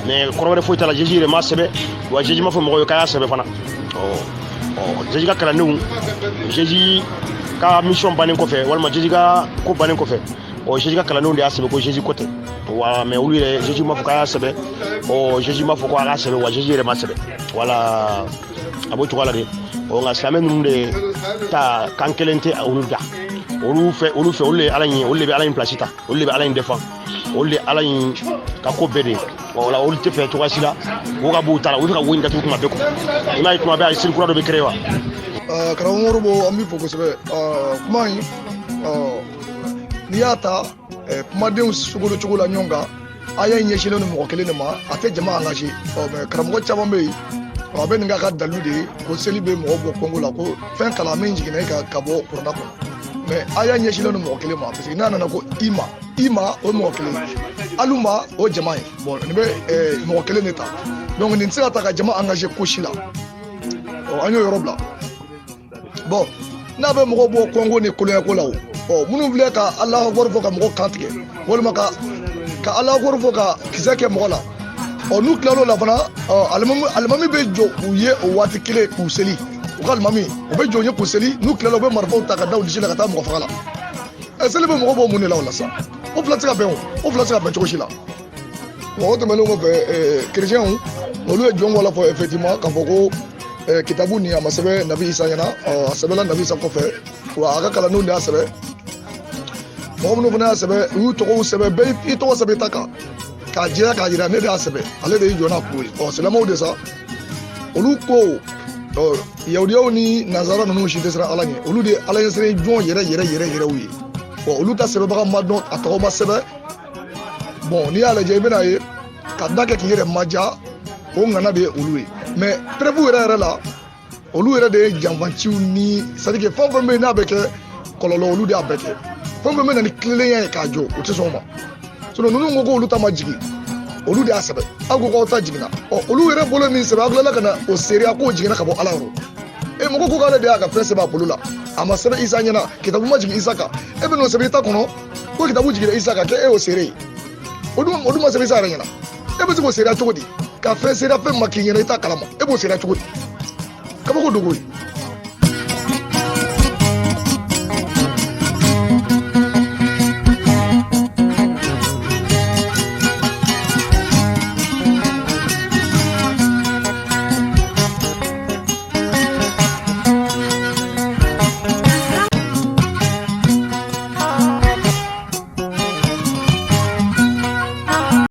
mais kɔrɔ wɛrɛ foyi t'a la Jésus yɛrɛ m'a sɛbɛn wa Jésus m'a fɔ mɔgɔw ye k'a y'a sɛbɛn fana Jésus ka kalandenw Jésus ka mission bannen kɔfɛ walima Jésus ka ko bannen kɔfɛ Jésus ka kalandenw de y'a sɛbɛn ko Jésus ko tɛ wa mais olu yɛrɛ Jésus m'a fɔ k'a y'a sɛbɛn Jésus m'a fɔ ko a k'a sɛbɛn wa Jésus yɛrɛ m'a sɛbɛn voilà a b'o cogoya la de nka silamɛ ninnu de ta kan kelen tɛ olu da olu fɛ olu de ye Ala in ye olu de bɛ Ala in place ta olu de bɛ Ala in défend olu de Ala in ka ko bɛɛ de voilà olu tɛ fɛ cogoya si la o ka b'u ta la olu bɛ ka wo in datugu kuma bɛɛ quoi i m'a ye kuma bɛɛ a seli kura dɔ bɛ créé wa. Karamɔgɔ Modibo an b'i fo kosɛbɛ kuma in n'i y'a ta kumadenw sugulo cogo la ɲɔgɔn kan a y'a ɲɛsinnen don mɔgɔ kelen de ma a tɛ jama engagé mais karamɔgɔ caman bɛ yen a bɛ nin k'a ka dalilu de ye ko seli bɛ mɔgɔ bɔ Congo la ko fɛn kalan min jiginna e ka bɔ kuranna kɔnɔ mais a y'a ɲɛsinnen don mɔgɔ kelen ma parce que n'a nana ko ima o ye mɔgɔ kelen aluma o ye jama ye bon nin bɛ mɔgɔ kelen de ta donc nin tɛ se ka ta ka jama engagé ko si la an y'o yɔrɔ bila bon n'a bɛ mɔgɔ bɔ Congo ni koloɲako la o minnu filɛ ka Alahu Akibaru fɔ ka mɔgɔ kan tigɛ walima ka Alahu Akibaru fɔ ka kisɛ kɛ mɔgɔ la n'u tilal'o la fana alimami bɛ jɔ u ye o waati kelen k'u seli u ka alimami u bɛ jɔ u ye k'u seli n'u tilala u bɛ marifaw ta ka da u disi la ka taa mɔgɔ faga la seli bɛ mɔgɔ bɔ mun de la o la sa o fila tɛ se ka bɛn o fila tɛ se ka bɛn cogo si la o tɛmɛnen kɔfɛ kerecɛnw olu ye jɔn wala fɔ effectivement k'a fɔ ko kitabu ni a ma sɛbɛn Nabi Isa ɲɛna a sɛbɛnna Nabi Isa kɔfɛ wa a ka kalandenw de y'a sɛbɛn mɔgɔ minnu fana y'a sɛbɛn u y'u tɔgɔw sɛbɛn bɛɛ i tɔgɔ sɛbɛn i ta kan k'a jira k'a jira ne de y'a sɛbɛn ale de y'i jɔ n'a kulu ye silamɛw de sa olu ko yahudiyaw ni nazara ninnu si tɛ siran Ala ɲɛ olu de Ala ɲɛsinnen jɔn yɛrɛw ye olu ta sɛbɛnbaga ma dɔn a tɔgɔ ma sɛbɛn bon n'i y'a lajɛ i bɛna ye ka da kɛ k'i yɛrɛ maja o ŋana de ye olu ye mais preuve yɛrɛ la olu yɛrɛ de ye janfanciw ni c'est à dire fɛn o fɛn bɛ yen n'a bɛ kɛ kɔlɔlɔ olu de y'a bɛɛ kɛ fɛn o fɛn bɛ na ni tilennenya ye k'a jɔ o tɛ sɔn o ma sinon ninnu ko k'olu ta ma jigin olu de y'a sɛbɛn aw ko k'aw ta jiginna olu yɛrɛ bolo min sɛbɛn aw tilala ka na o seereya k'o jiginna ka bɔ Ala yɔrɔ mɔgɔ ko k'ale de y'a ka fɛn sɛbɛn a bolo la a ma sɛbɛn Isa ɲɛna kitabu ma jigin Isa kan e bɛ n'o sɛbɛn i ta kɔnɔ ko kitabu jiginna Isa kan k'e y'o seere ye o dun ma sɛbɛn Isa yɛrɛ ɲɛna e bɛ se k'o seereya cogo di ka fɛn seereya fɛn ma k'i ɲɛna i t'a kalama e b'o seereya cogo di kabako dogo ye